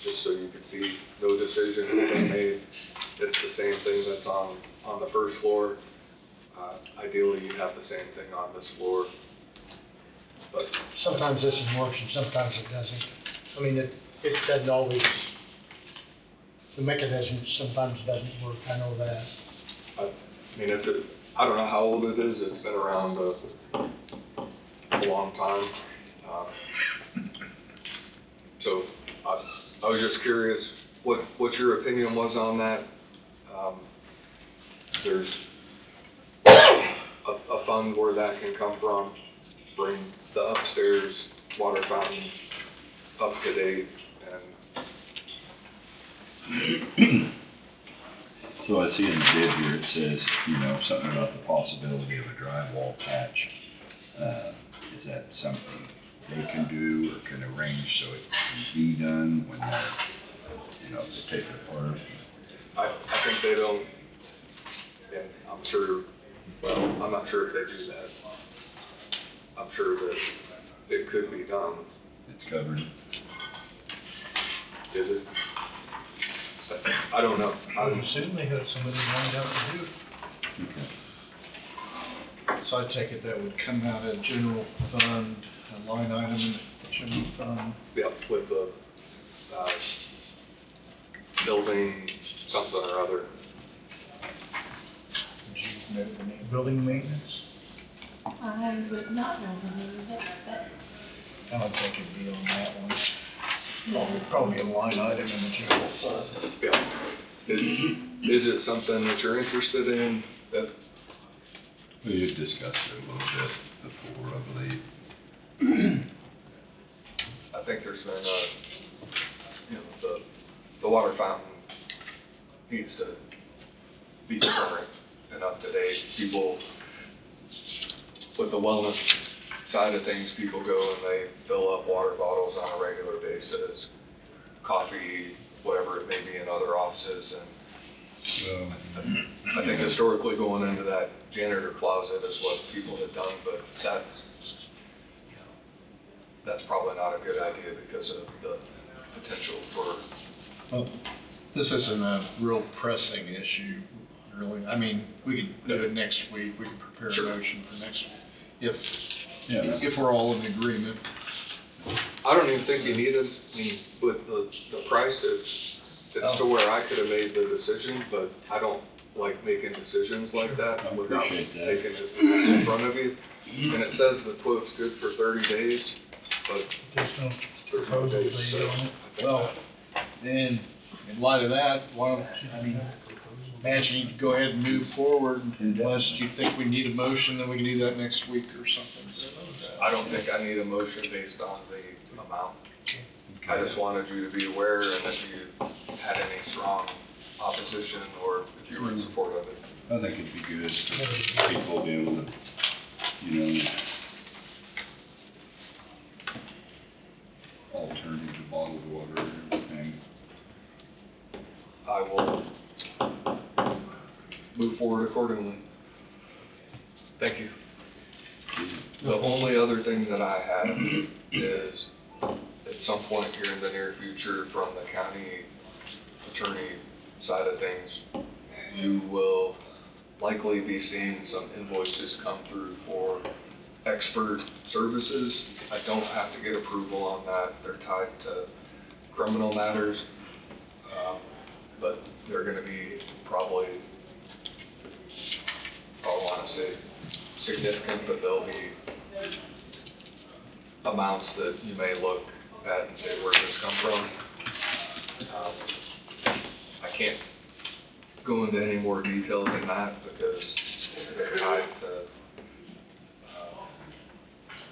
just so you could see no decision has been made. It's the same thing that's on the first floor. Ideally, you'd have the same thing on this floor. But Sometimes this works and sometimes it doesn't. I mean, it doesn't always, the mechanism sometimes doesn't work, I know that. I mean, I don't know how old it is. It's been around a long time. So I was just curious what your opinion was on that. There's a fund where that can come from, bring the upstairs water fountain up to date, and So I see in the bid here, it says, something about the possibility of a drywall patch. Is that something they can do or can arrange so it can be done when they're, they take it apart? I think they don't, and I'm not sure if they do that. I'm sure that it could be done. It's covered. Is it? I don't know. I would assume they have somebody lined up to do it. Okay. So I take it that would come out of general fund, a line item in the general fund. Yep, with the, building something or other. Would you know the name? Building maintenance. I would not know the name of it, but I don't think it'd be on that one. Probably a line item in the general fund. Yeah. Is it something that you're interested in? That We had discussed it a little bit before, I believe. I think there's been the water fountain needs to be current and up to date. People, with the wellness side of things, people go and they fill up water bottles on a regular basis, coffee, whatever it may be in other offices, and I think historically going into that janitor closet is what people had done, but that's probably not a good idea because of the potential for This isn't a real pressing issue, really. I mean, we could do it next week. We can prepare a motion for next week, if we're all in agreement. I don't even think you need it, I mean, with the price, it's to where I could have made the decision, but I don't like making decisions like that I without appreciate that. taking it in front of you. And it says the quote's good for 30 days, but There's no there's no proposal dates, date so on it. I think Well, that- And in light of that, why don't, I mean, imagine you could go ahead and move forward, unless you think we need a motion, then we can do that next week or something. I don't think I need a motion based on the amount. I just wanted you to be aware, and if you had any strong opposition, or if you were in support of it. I think it'd be good for people to be able to, you know, alternative to bottled water and everything. I will move forward accordingly. Thank you. The only other thing that I have is, at some point here in the near future, from the county attorney side of things, you will likely be seeing some invoices come through for expert services. I don't have to get approval on that. They're tied to criminal matters. But they're gonna be probably, I don't wanna say significant, but they'll be amounts that you may look at and say, where did this come from? I can't go into any more detail than that because they're tied to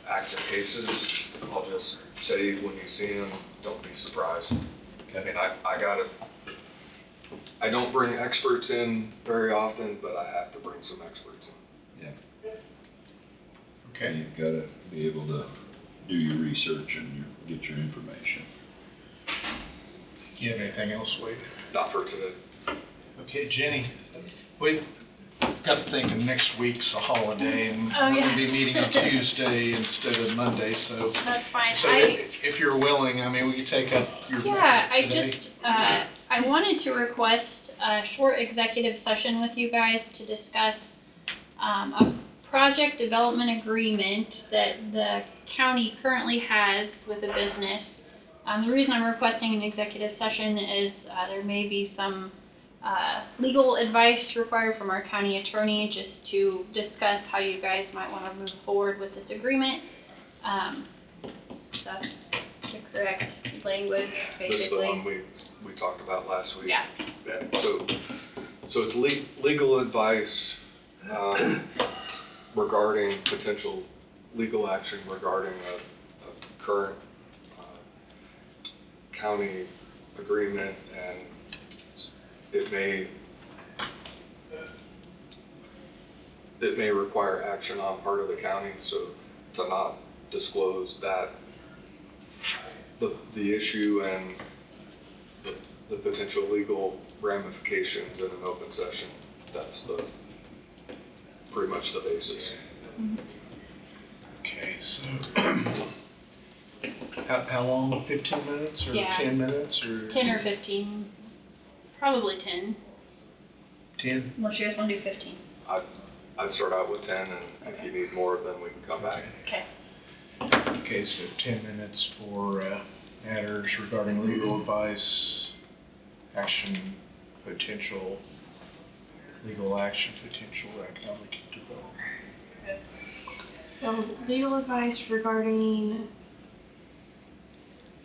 active cases. I'll just say, when you see them, don't be surprised. I mean, I don't bring experts in very often, but I have to bring some experts in. Yeah. Okay. You've gotta be able to do your research and get your information. You have anything else, Wade? Not for today. Okay, Jenny, we got to thinking next week's a holiday, and Oh, we're yeah. gonna be meeting on Tuesday instead of Monday, so. That's fine. So if you're willing, I mean, we could take up your. Yeah, I today. just, I wanted to request a short executive session with you guys to discuss, a project development agreement that the county currently has with a business. The reason I'm requesting an executive session is, there may be some, legal advice required from our county attorney just to discuss how you guys might want to move forward with this agreement. That's the correct language, This is the basically. one we talked about last week. Yeah. Yeah, so it's legal advice, regarding potential legal action regarding a current, county agreement, and it may require action on part of the county, so to not disclose that, the issue and the potential legal ramifications in an open session. That's pretty much the basis. Okay, so, how long, 15 minutes or Yeah. 10 minutes or? 10 or 15, probably 10, 10? unless you guys want to do 15. I'd start out with 10, and if you need more, then we can come back. Okay. Okay, so 10 minutes for matters regarding legal advice, action, potential, legal action, potential economic development. So, legal advice regarding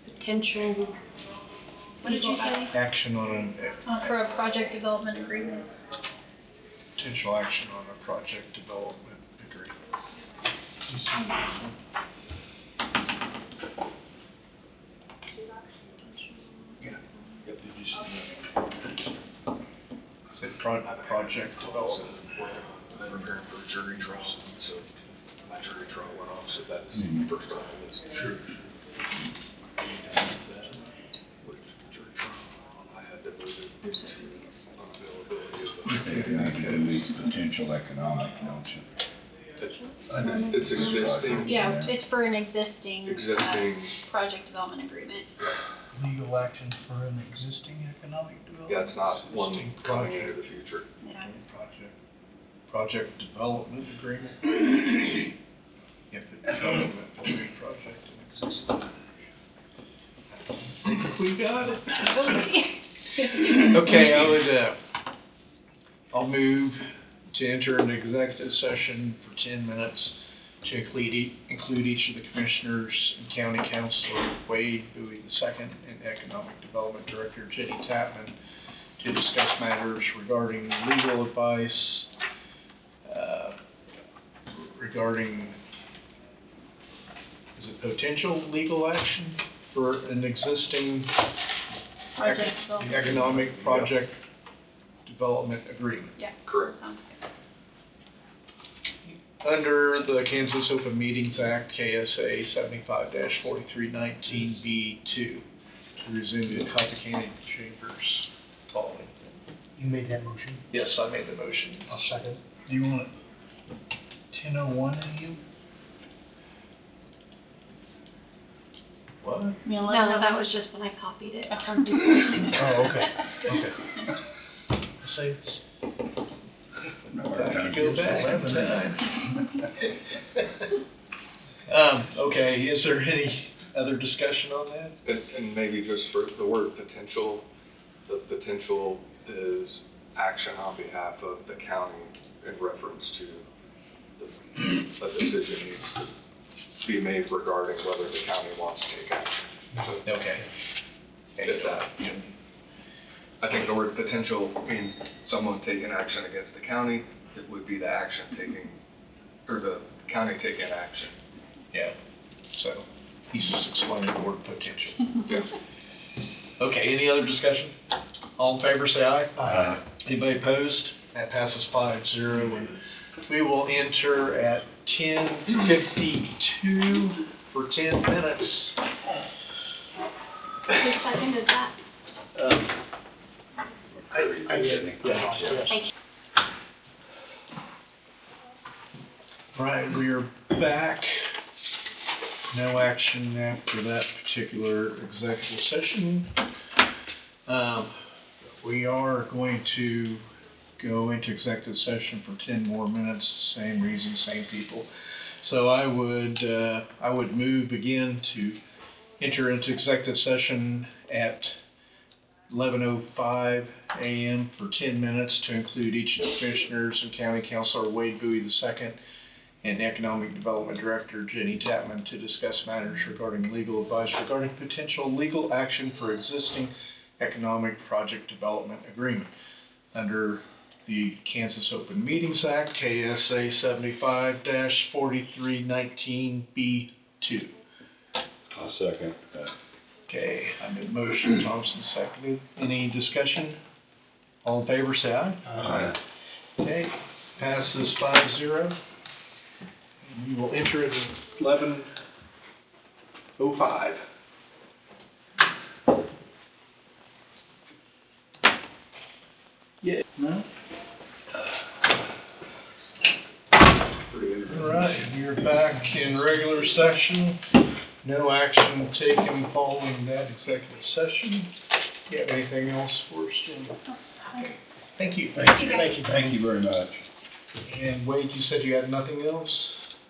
potential. What did you say? Action on an, For a project development agreement. potential action on a project development agreement. Yeah. Yep, did you see that? Said project development. We're preparing for a jury trial, so my jury trial went off, so that's Mhm. first on the list. Sure. With jury trial, I had to move it on availability of You think you need to do these potential economic, don't you? It's existing. Yeah, it's for an existing, Existing. project development agreement. legal action for an existing economic development? Yeah, it's not one coming into the future. Yeah. Project development agreement. If the development of a project in existence. I think we got it. Okay, I'll move to enter an executive session for 10 minutes to include each of the commissioners and county councilor Wade Bowie II and Economic Development Director Jenny Tapman to discuss matters regarding legal advice, regarding, is it potential legal action for an existing Project development. economic project development agreement? Yeah. Correct. Sounds good. Under the Kansas Open Meetings Act, KSA 75-4319B2, to resume the Coffee Chambers following. You made that motion. Yes, I made the motion. I'll second. Do you want 10:01 in you? What? No, that was just when I copied it from Oh, okay. Say it's Go back in time. Okay, is there any other discussion on that? And maybe just for the word potential, the potential is action on behalf of the county in reference to a decision needs to be made regarding whether the county wants to take action. So, Okay. if that, I think the word potential means someone taking action against the county, it would be the action taking, or the county taking action. Yeah, so he's just explaining the word potential. Yeah. Okay, any other discussion? All in favor, say aye. Aye. Anybody opposed? That passes 5-0, and we will enter at 10:52 for 10 minutes. Who seconded that? I did. Yeah. Thank you. All right, we are back. No action after that particular executive session. We are going to go into executive session for 10 more minutes, same reason, same people. So I would move again to enter into executive session at 11:05 a.m. for 10 minutes to include each of the commissioners and county councilor Wade Bowie II and Economic Development Director Jenny Tapman to discuss matters regarding legal advice regarding potential legal action for existing economic project development agreement under the Kansas Open Meetings Act, KSA 75-4319B2. I'll second that. Okay, I made a motion, Thompson seconded. Any discussion? All in favor, say aye. Aye. Okay, passes 5-0. We will enter at 11:05. Yeah. No? All right, you're back in regular session. No action taken following that executive session. You have anything else for us, Jim? Okay. Thank you. Thank you very much. And Wade, you said you had nothing else?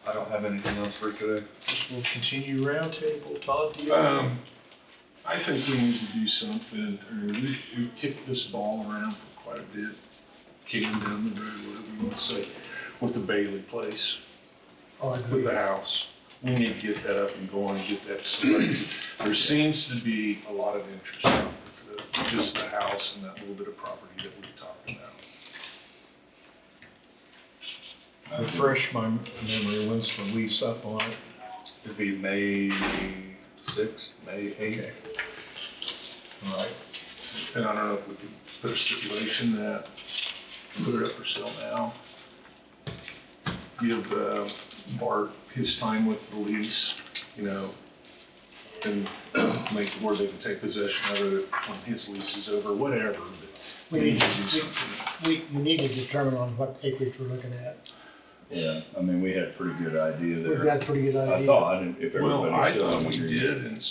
I don't have anything else for today. We'll continue roundtable. Todd, do you have? I think we need to do something, we kicked this ball around for quite a bit, kicking down the road, whatever you want to say, with the Bailey place, Oh, I with agree. the house. We need to get that up and going, get that selected. There seems to be a lot of interest out there for just the house and that little bit of property that we talked about. Refresh my memory, when's the lease up on it? It'd be May 6th, May 8th. Okay. All right. And I don't know if we could put a stipulation that, put it up for sale now. Give Bart his time with the lease, you know, and make it where they can take possession of it when his lease is over, whatever. But we need to do something. We need to determine on what acreage we're looking at. Yeah, I mean, we had a pretty good idea We've there. got a pretty good I idea. thought, and if Well, everybody I still thought we agreed. did, and,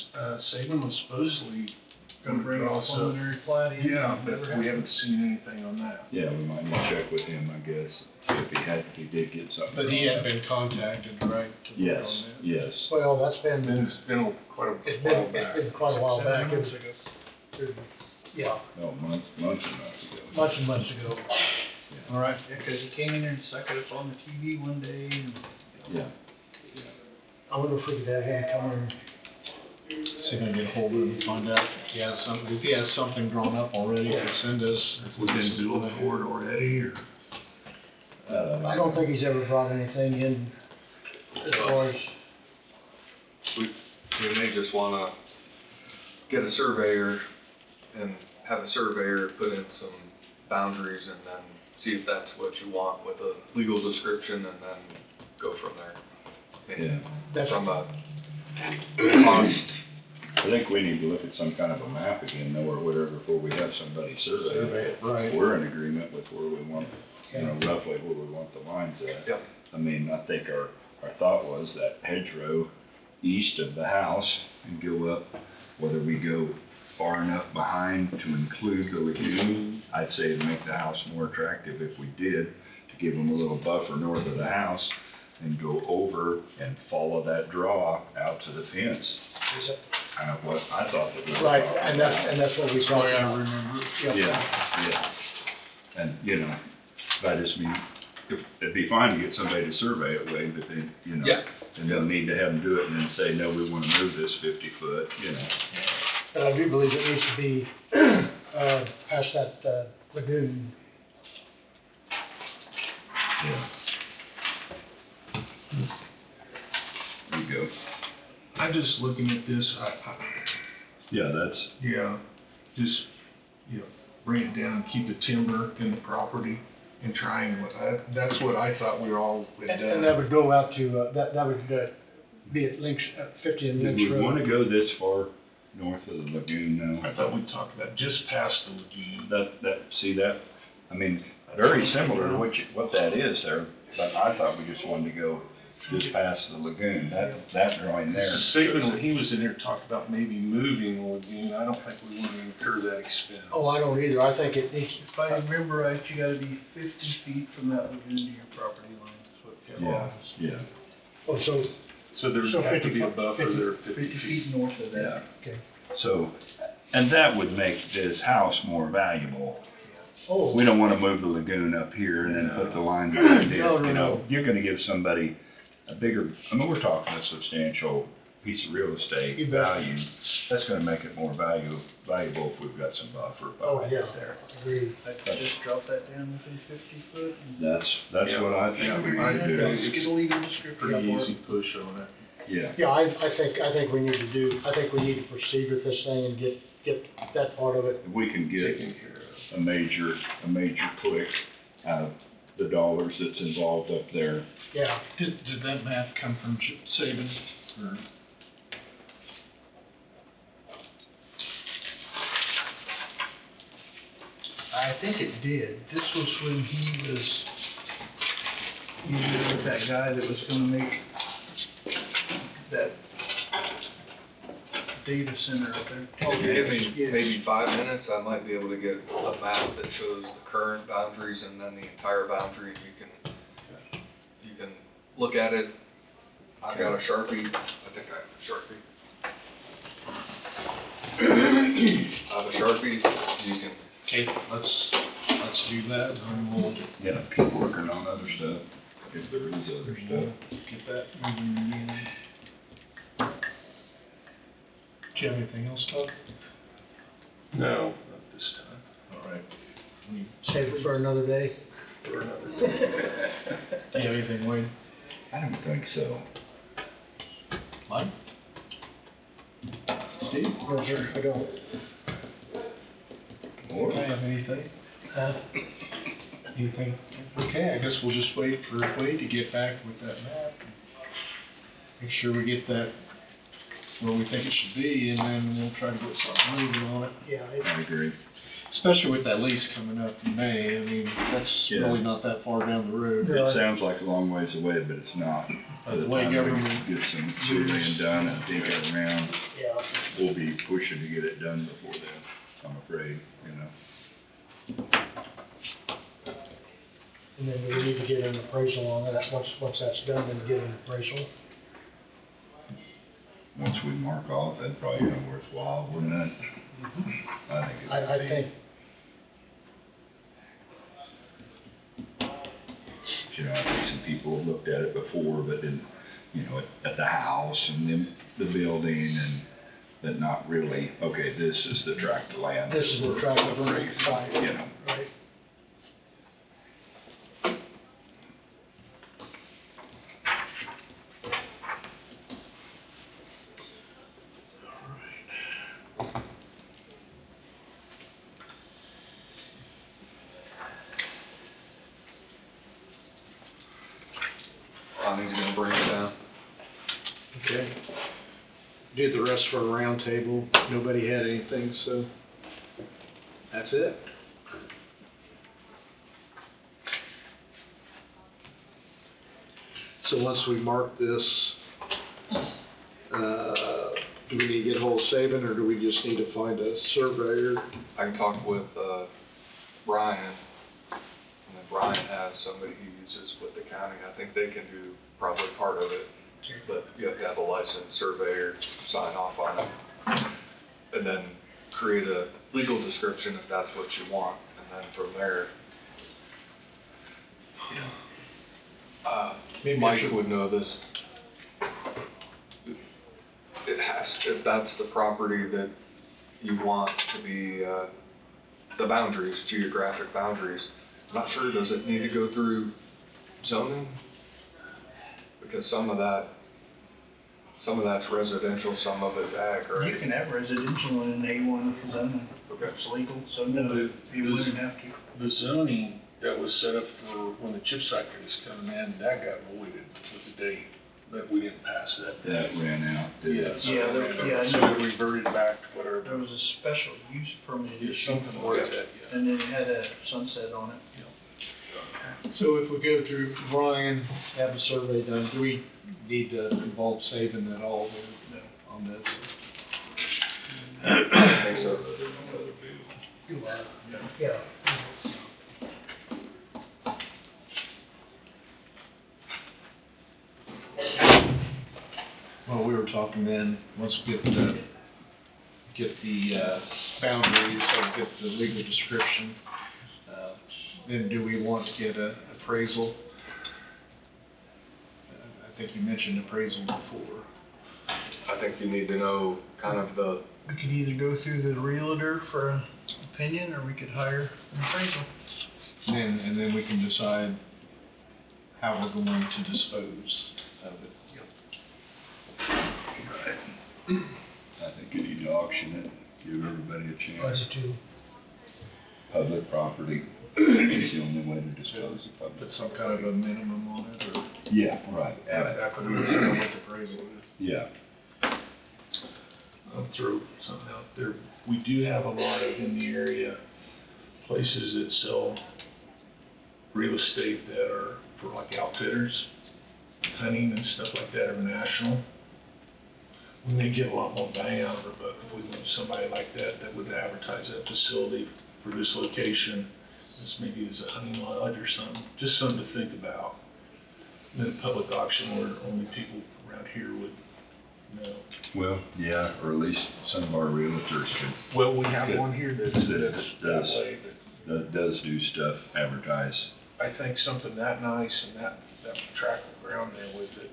Saban was supposedly gonna Bring draw a us preliminary plat up. in. Yeah, Never but we happened. haven't seen anything on that. Yeah, we might need to check with him, I guess, see if he did get something. But he had been contacted, right, to work Yes, on that? yes. Well, that's been, It's been quite a it's while been, back. it's been quite a while 7 back. It months was- ago. Yeah, No, months and months ago. months and months ago. All right, yeah, 'cause he came in there and sucked it up on the TV one day and. Yeah. I wonder if we could have him come in. So you're gonna get ahold of him and find out if he has something drawn up already, to send us. If we've been doing for it already, or. I don't think he's ever brought anything in as far as, We may just wanna get a surveyor and have a surveyor put in some boundaries and then see if that's what you want with a legal description and then go from there. Yeah. that's, From a cost, I think we need to look at some kind of a map again, though, or whatever, before we have somebody survey it. Right. We're in agreement with where we want, roughly where we want the lines at. Yep. I mean, I think our thought was that hedgerow east of the house and go up, whether we go far enough behind to include the lagoon, I'd say to make the house more attractive if we did, to give them a little buffer north of the house, and go over and follow that draw out to the fence. Kind of what I thought that we were right, talking and about. that's what we That's the talked way I about. remember. Yep. Yeah. And, you know, I just mean, it'd be fine to get somebody to survey it, Wade, but then, you know, Yeah. and they'll need to have them do it and then say, no, we wanna move this 50 foot, you know. But I do believe it needs to be, past that, lagoon. Yeah. There you go. I'm just looking at this, Yeah, that's, yeah, just, bring it down, keep the timber in the property and triangle it. That's what I thought we all had And that done. would go out to, that would, be at Links, 50 and do Links we Road. wanna go this far north of the lagoon I now? thought we talked about just past the lagoon. See that, I mean, very similar to what that is there, but I thought we just wanted to go just past the lagoon, that drawing there. Saban, when he was in there, talked about maybe moving the lagoon. I don't think we want to incur that expense. Oh, I don't either. I think it needs, If I remember right, you gotta be 50 feet from that lagoon to your property line, that's what the law is. Yeah. oh, so, So there'd So have to 50 be a foot- buffer 50 there, 50 50 feet. feet north of Yeah. that. okay. So, and that would make this house more valuable. Oh, We don't wanna move the lagoon up here and then put the line behind it, No, no, you know, no. you're gonna give somebody a bigger, I mean, we're talking a substantial piece of real estate You bet. value. That's gonna make it more valuable if we've got some buffer oh, behind yeah, it there. agreed. I could just drop that down within 50 foot and. That's Yeah. what I think Yeah, we I need to agree. do. Just get a legal description Pretty for easy it. push on it. Yeah, Yeah, I think we need to do, I think we need to proceed with this thing and get that part of it. if we can get Taken care of. a major click out of the dollars that's involved up there. Yeah, Did that map come from Saban, or? I think it did. This was when he was, with that guy that was gonna make that data center up there. if you give me maybe 5 minutes, I might be able to get a map that shows the current boundaries and then the entire boundaries. You can look at it. I got a Sharpie, I think I have a Sharpie. I have a Sharpie, you can. Okay, let's do that, and we'll Yeah, keep working on other stuff, if there is other stuff. get that moving again. Do you have anything else, Todd? No, not this time. All right. save it for another day. For another day. Do you have anything, Wade? I don't think so. Mike? Steve? No, sir, I don't. Do I have anything? Anything? Okay, I guess we'll just wait for Wade to get back with that map. Make sure we get that where we think it should be, and then we'll try to get something moving on it. Yeah, I agree. Especially with that lease coming up in May, I mean, that's Yeah. really not that far down the road. It sounds like a long ways away, but it's not. By the The way time we government- get some surveying done and digging around, Yeah. we'll be pushing to get it done before then, I'm afraid, you know. And then we need to get an appraisal on that, once that's done, then get an appraisal. Once we mark off, that'd probably be worthwhile, wouldn't it? I think it would I be. think, You know, I think some people have looked at it before, but then, you know, at the house and then the building and, but not really, okay, this is the tract of land. this is the tract of land, right, You know, right. Ronnie's gonna bring it down. Okay. Did the rest for a round table, nobody had anything, so that's it. So once we mark this, do we need to get hold of Saban, or do we just need to find a surveyor? I can talk with, Brian, and then Brian has somebody he uses with the county, I think they can do probably part of it, but you have to have a licensed surveyor sign off on it. And then create a legal description if that's what you want, and then from there, Maybe I Mike should- would know this. It has, if that's the property that you want to be, the boundaries, geographic boundaries, I'm not sure, does it need to go through zoning? Because some of that's residential, some of it's ag, You right? can have residential in an A1 zone, Okay. it's legal, so no, you wouldn't have to. The zoning that was set up for when the chips factory was coming in, that got voided with the date, that we didn't pass that. that ran out, didn't it? So it reverted back to whatever. There was a special use permit Yeah, issue, something like that, yeah. and then it had a sunset on it. So if we go through Brian, have a survey done, do we need to involve Saban at all on this? I think so. Yeah. Well, we were talking then, once we get the boundaries, or get the legal description, then do we want to get an appraisal? I think you mentioned appraisal before. I think you need to know kind of the, We could either go through the realtor for an opinion, or we could hire an appraisal. And then we can decide how we're going to dispose of it. I think you need to auction it, give everybody a chance. Budget Public property is the only way to dispose of public. Put some kind of a minimum on it, or Yeah, right, after we decide what the appraisal is. yeah. I'll throw something out there. We do have a lot of, in the area, places that sell real estate that are for like outfitters, hunting and stuff like that, international. We may get a lot more bang out of it, but if we want somebody like that, that would advertise that facility for this location, this maybe is a hunting lodge or something, just something to think about. Then a public auction where only people around here would know. Well, yeah, or at least some of our realtors can, Well, we have Good. one here that's That that does. way, but that does do stuff, advertise. I think something that nice and that tract of ground there with it,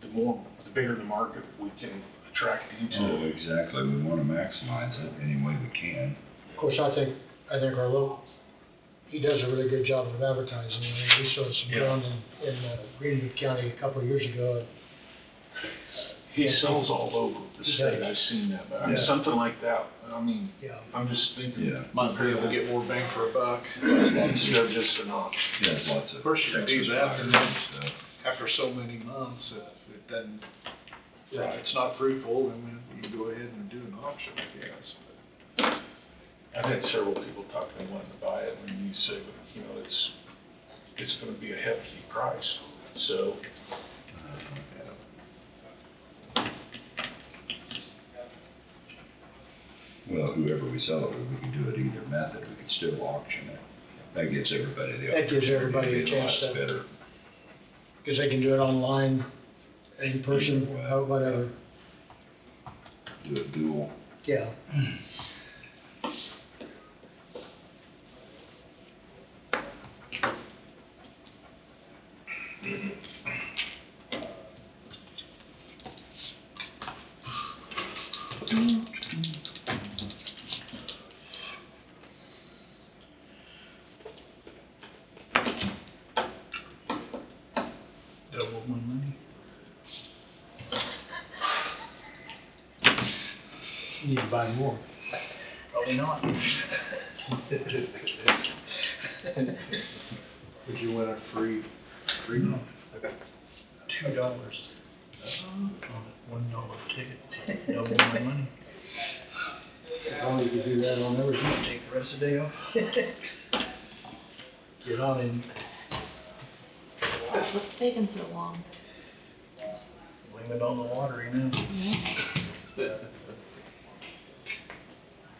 the bigger the market we can attract Oh, into. exactly, we wanna maximize it any way we can. Of course, I think our he does a really good job of advertising. I mean, we sold some Yeah. ground in Greenwood County a couple of years ago. He sells all over the He state, does. I've seen that, but Yeah. something like that, I mean, Yeah. I'm just thinking, Yeah. might be able to get more bang for a buck, instead of just an auction. Yeah, lots of. Of course, you can do Texas that, and fires then- and stuff. After so many months, if it doesn't, if it's not fruitful, then we can go ahead and do an auction, I guess. I've had several people talk to me wanting to buy it, and you say, you know, it's gonna be a hefty price, so. Well, whoever we sell it with, we can do it either method, we can still auction it. That gives everybody the That gives opportunity everybody a to be the chance last to- bidder. Because they can do it online, in person, Either way. or whatever. Do it dual. Yeah. Double my money. Need to buy more. Probably not. Would you want a free? No. I got $2 on a $1 ticket. Double my money. Oh, you could do that on everything. Take the rest of the day off. Get on in. What's taking so long? Blame it on the lottery now. Yeah.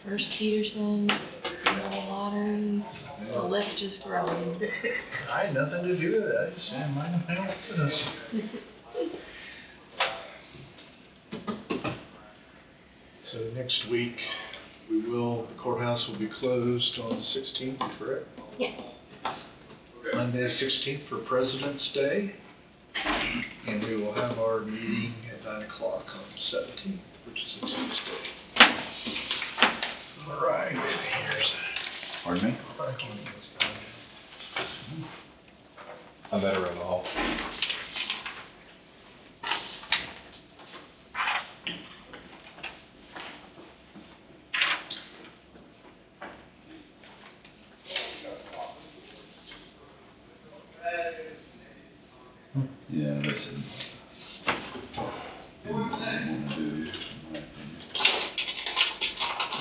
First Peterson, the lottery, the list just growing. I had nothing to do with it. I just had my own business. So next week, the courthouse will be closed on the 16th, correct? Yes. Monday, 16th for President's Day. And we will have our meeting at 9 o'clock on the 17th, which is a Tuesday. All right. Pardon me? I better in the hall. Yeah, that's it. What we wanna do, in my opinion.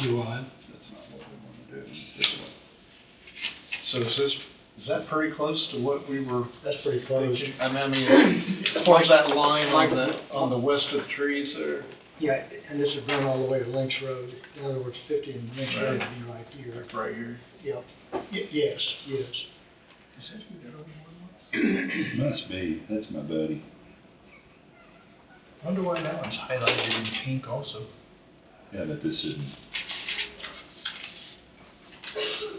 You what? That's not what we wanna do. This one. So is that pretty close to what we were That's pretty close. thinking? I mean, where's that line on the west of the trees there? Yeah, and this would run all the way to Lynch Road. In other words, 50 and Lynch Road would be right here. Right here. Yep. Yes, yes. Must be, that's my buddy. Wonder why that one's highlighted in pink also. Yeah, but this isn't.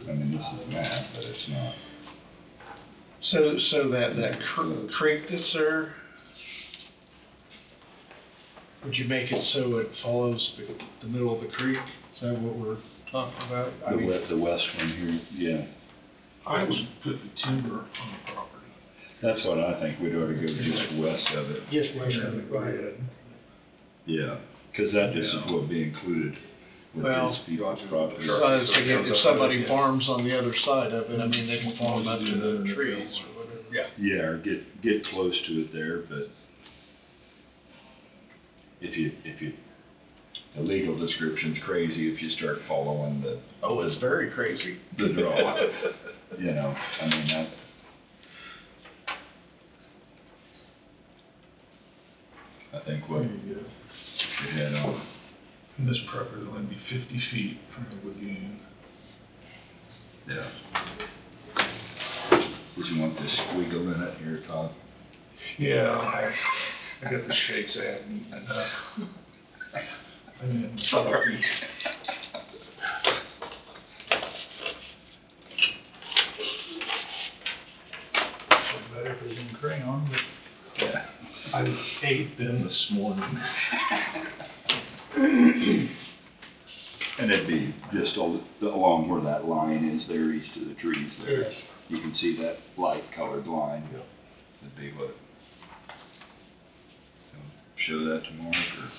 I mean, this is map, but it's not. So that creek that's there, would you make it so it follows the middle of the creek? Is that what we're talking about? I mean, The west one here, yeah. I would put the timber on the property. That's what I think, we'd ought to go just west of it. Just west of it, right. Yeah, cause that just is what would be included with Well, these people's property. So I was thinking, if somebody farms on the other side of it, I mean, they can farm up to the trees or whatever. Yeah, or get close to it there, but if you, the legal description's crazy if you start following the. Oh, it's very crazy. The draw, you know, I mean, I think what you had on. And this property will only be 50 feet from the lagoon. Yeah. Would you want this squiggle in it here, Todd? Yeah, I got the shakes at me. And then sorry. Better if it was in crayon, but Yeah. I ate them this morning. And it'd be just along where that line is there, east of the trees there. Yes. You can see that light colored line. Yep. That'd be what. Show that tomorrow or?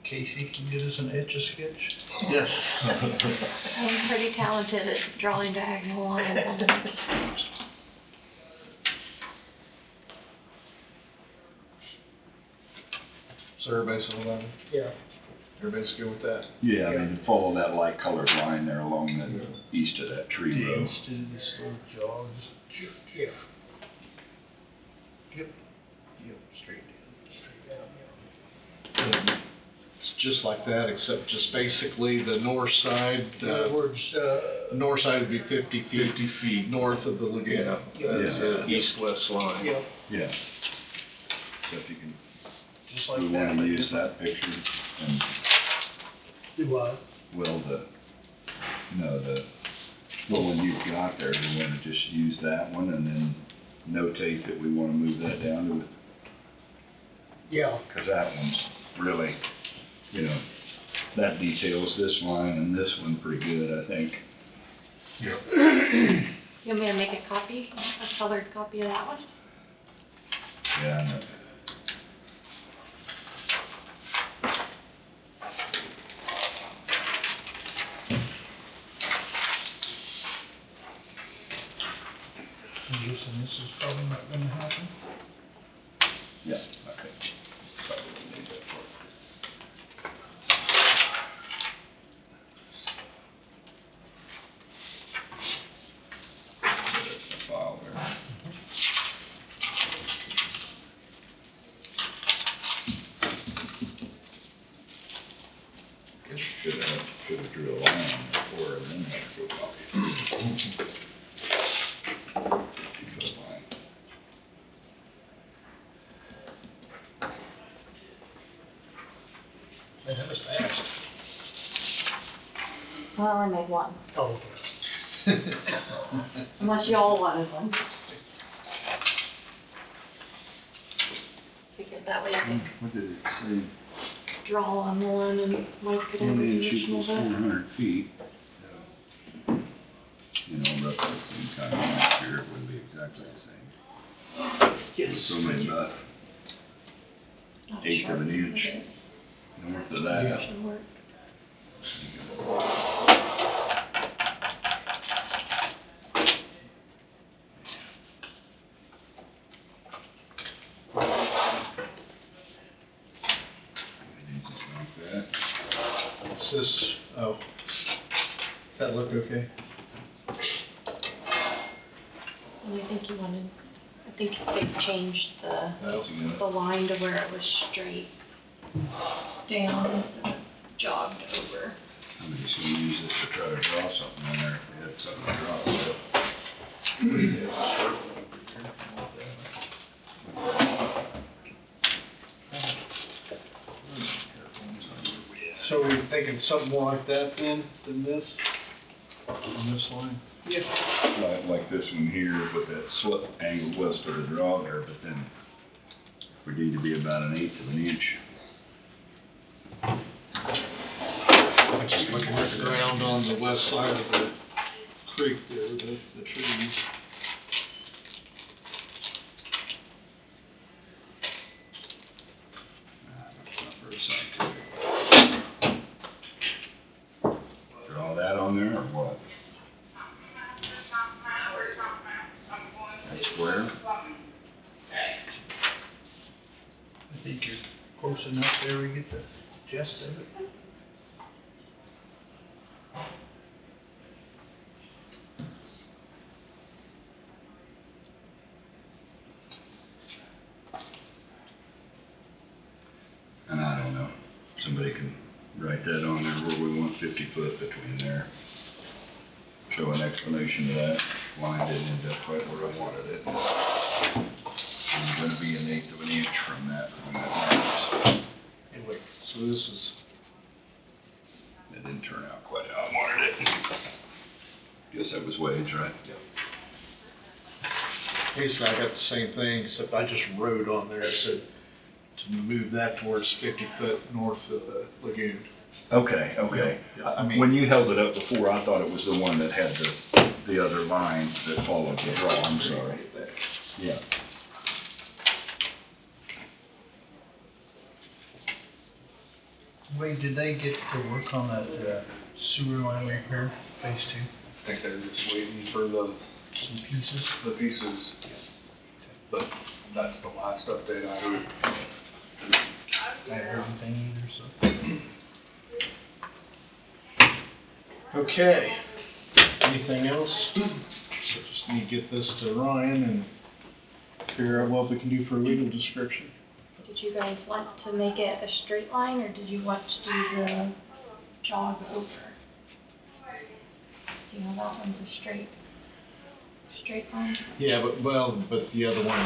Casey can get us an Etch-a-Sketch. Yes. I'm pretty talented at drawing diagonal lines. So everybody's on that? Yeah. Everybody's good with that? Yeah, I mean, follow that light colored line there along the east of that tree row. Instead of this little jog, just Yeah. yep, straight down. It's just like that, except just basically the north side, In other words, the north side would be 50 feet 50 feet. north of the lagoon. Yeah, that's the east-west line. yeah, Yeah. So if you can, Just like we that. wanna but use different. that picture and, do I? well, the one you've got there, we wanna just use that one and then notate that we wanna move that down to, Yeah, cause that one's really, you know, that details this line and this one pretty good, I think. You want me to make a copy, a colored copy of that one? Yeah, I know. I'm guessing this is probably not gonna happen. Yeah, okay. Probably wouldn't need that for it. There's the file there. Guess should have drew a line on there for it and then had to go copy. 50-foot line. that was fast. Well, I made one, Oh, okay. unless y'all wanted one. Because that way I can What did it say? draw on one and Mike could have an additional that. 400 feet. You know, roughly same kind of last year, it wouldn't be exactly the same. Yes. It's only about Not eighth sure of an inch if it north of that. should work. Like that. Is this, oh, that look okay? And I think you wanted, I think they changed No. the line to where it was straight down instead of jogged over. I'm just gonna use this to try to draw something on there if we had something to draw, so. So we thinking something more like that then, than this, on this line? Like this one here, but that slip angle was for the draw there, but then we need to be about an eighth of an inch. I'm just looking at the ground on the west side of the creek there, the trees. That's not very scientific. Draw that on there or what? That square? I think you're close enough there, we get the gist of it. And I don't know, somebody can write that on there where we want 50 foot between there. Show an explanation to that. Line didn't end up quite where I wanted it. I'm gonna be an eighth of an inch from that mark. Hey, wait, so this is, It didn't turn out quite how I wanted it. Guess that was Wade's, right? basically I got the same thing, except I just wrote on there, it said to move that towards 50 foot north of the lagoon. Okay, okay. Yeah, I mean- When you held it up before, I thought it was the one that had the other line that followed the draw, I'm sorry. Yeah. Wade, did they get to work on that sewer line repair, phase two? I think they're just waiting for Some pieces? the pieces, but that's the last update I heard. I haven't heard anything either, so. Okay, anything else? So just need to get this to Ryan and figure out what we can do for a legal description. Did you guys want to make it a straight line, or did you want to do the jog over? You know, that one's a straight line. Yeah, but the other one,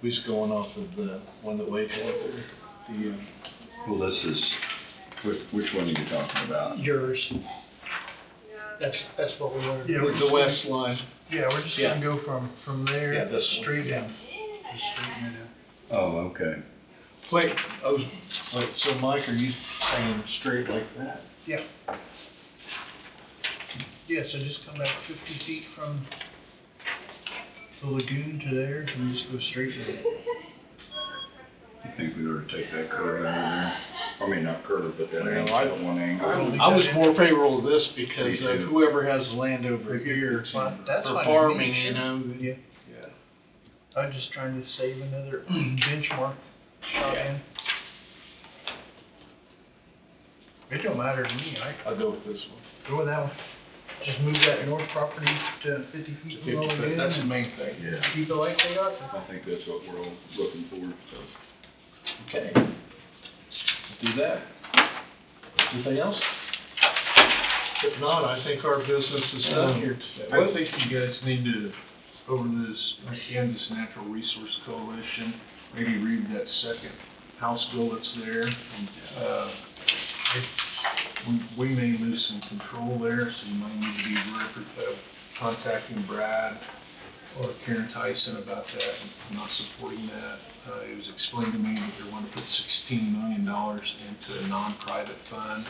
we just going off of the one that Wade had there, the, Well, this is, which one are you talking about? Yours. That's what we wanted. Yeah, with the west line. Yeah, we're just gonna go from there Yeah, this one, straight yeah. down. Just straighten it out. Oh, okay. Wait, so Mike, are you saying straight like that? Yeah. Yeah, so just come back 50 feet from the lagoon to there, and just go straight to it. You think we ought to take that curve out of there? I mean, not curve, but that Well, angle, I- that one angle. I was more favorable to this because Me of too. whoever has the land over here Fine, that's for fine with farming, me, you sure. know. Yeah. Yeah. I'm just trying to save another benchmark shot in. It don't matter to me, I'll go with this one. go with that one. Just move that north property to 50 feet from the 50 foot, lagoon. that's the and main thing. Yeah, keep it like they are. I think that's what we're all looking for, so. Okay. Do that. Anything else? If not, I think our business is done here today. I think you guys need to, over this Kansas Natural Resource Coalition, maybe read that second House bill that's there. We may lose some control there, so you might need to be contacting Brad or Karen Tyson about that. I'm not supporting that. It was explained to me that they want to put $16 million into a non-private fund.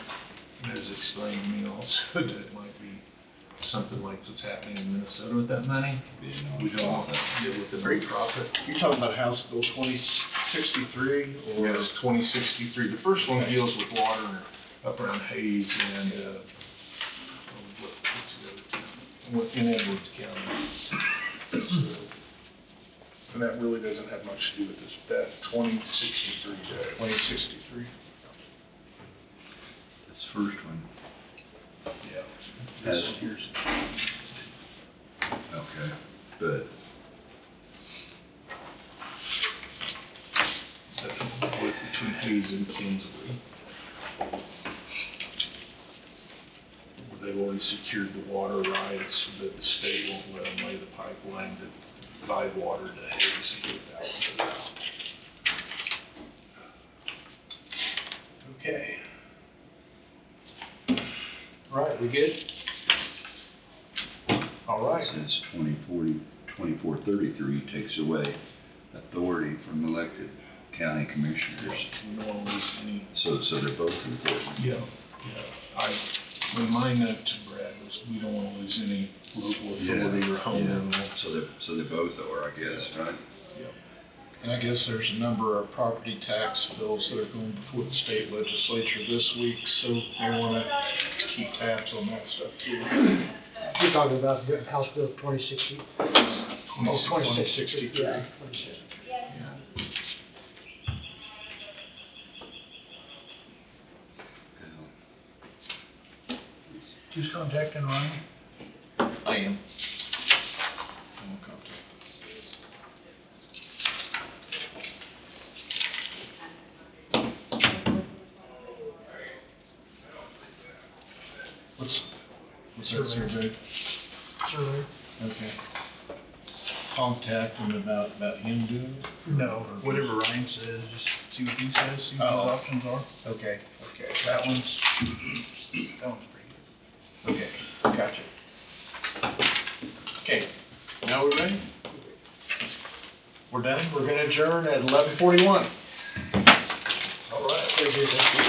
And it was explained to me also that it might be something like what's happening in Minnesota with that money. We don't want to deal with the non-profit. You're talking about House Bill 2063 or? Yes, 2063. The first one deals with water up around Hayes and, what's the other town? In Edwards County. And that really doesn't have much to do with this, that 2063 day. 2063. This first one, Yeah. Has- This one here's, okay, but that's between Hayes and Kinsley. They've already secured the water rights, but the state won't let them lay the pipeline to provide water to Hayes and get that one out. Okay. Right, we good? All right. it says 2433 takes away authority from elected county commissioners. We don't want to lose any. So they're both important. Yeah. My note to Brad was, we don't want to lose any local authority or home rule. So they both are, I guess, right? And I guess there's a number of property tax bills that are going before the state legislature this week, so they want to keep tabs on that stuff too. You're talking about the House Bill 2060? Oh, 2063. Yeah, 2060. Who's contacting Ryan? I am. I'm contact. What's that survey? Survey? Okay. Contact him about him doing it? No, whatever Ryan says, just see what he says, see what his Oh. options are. Okay. That one's pretty good. Okay, gotcha. Okay, now we're ready? We're done, we're gonna adjourn at 11:41. All right. Very good, thank you.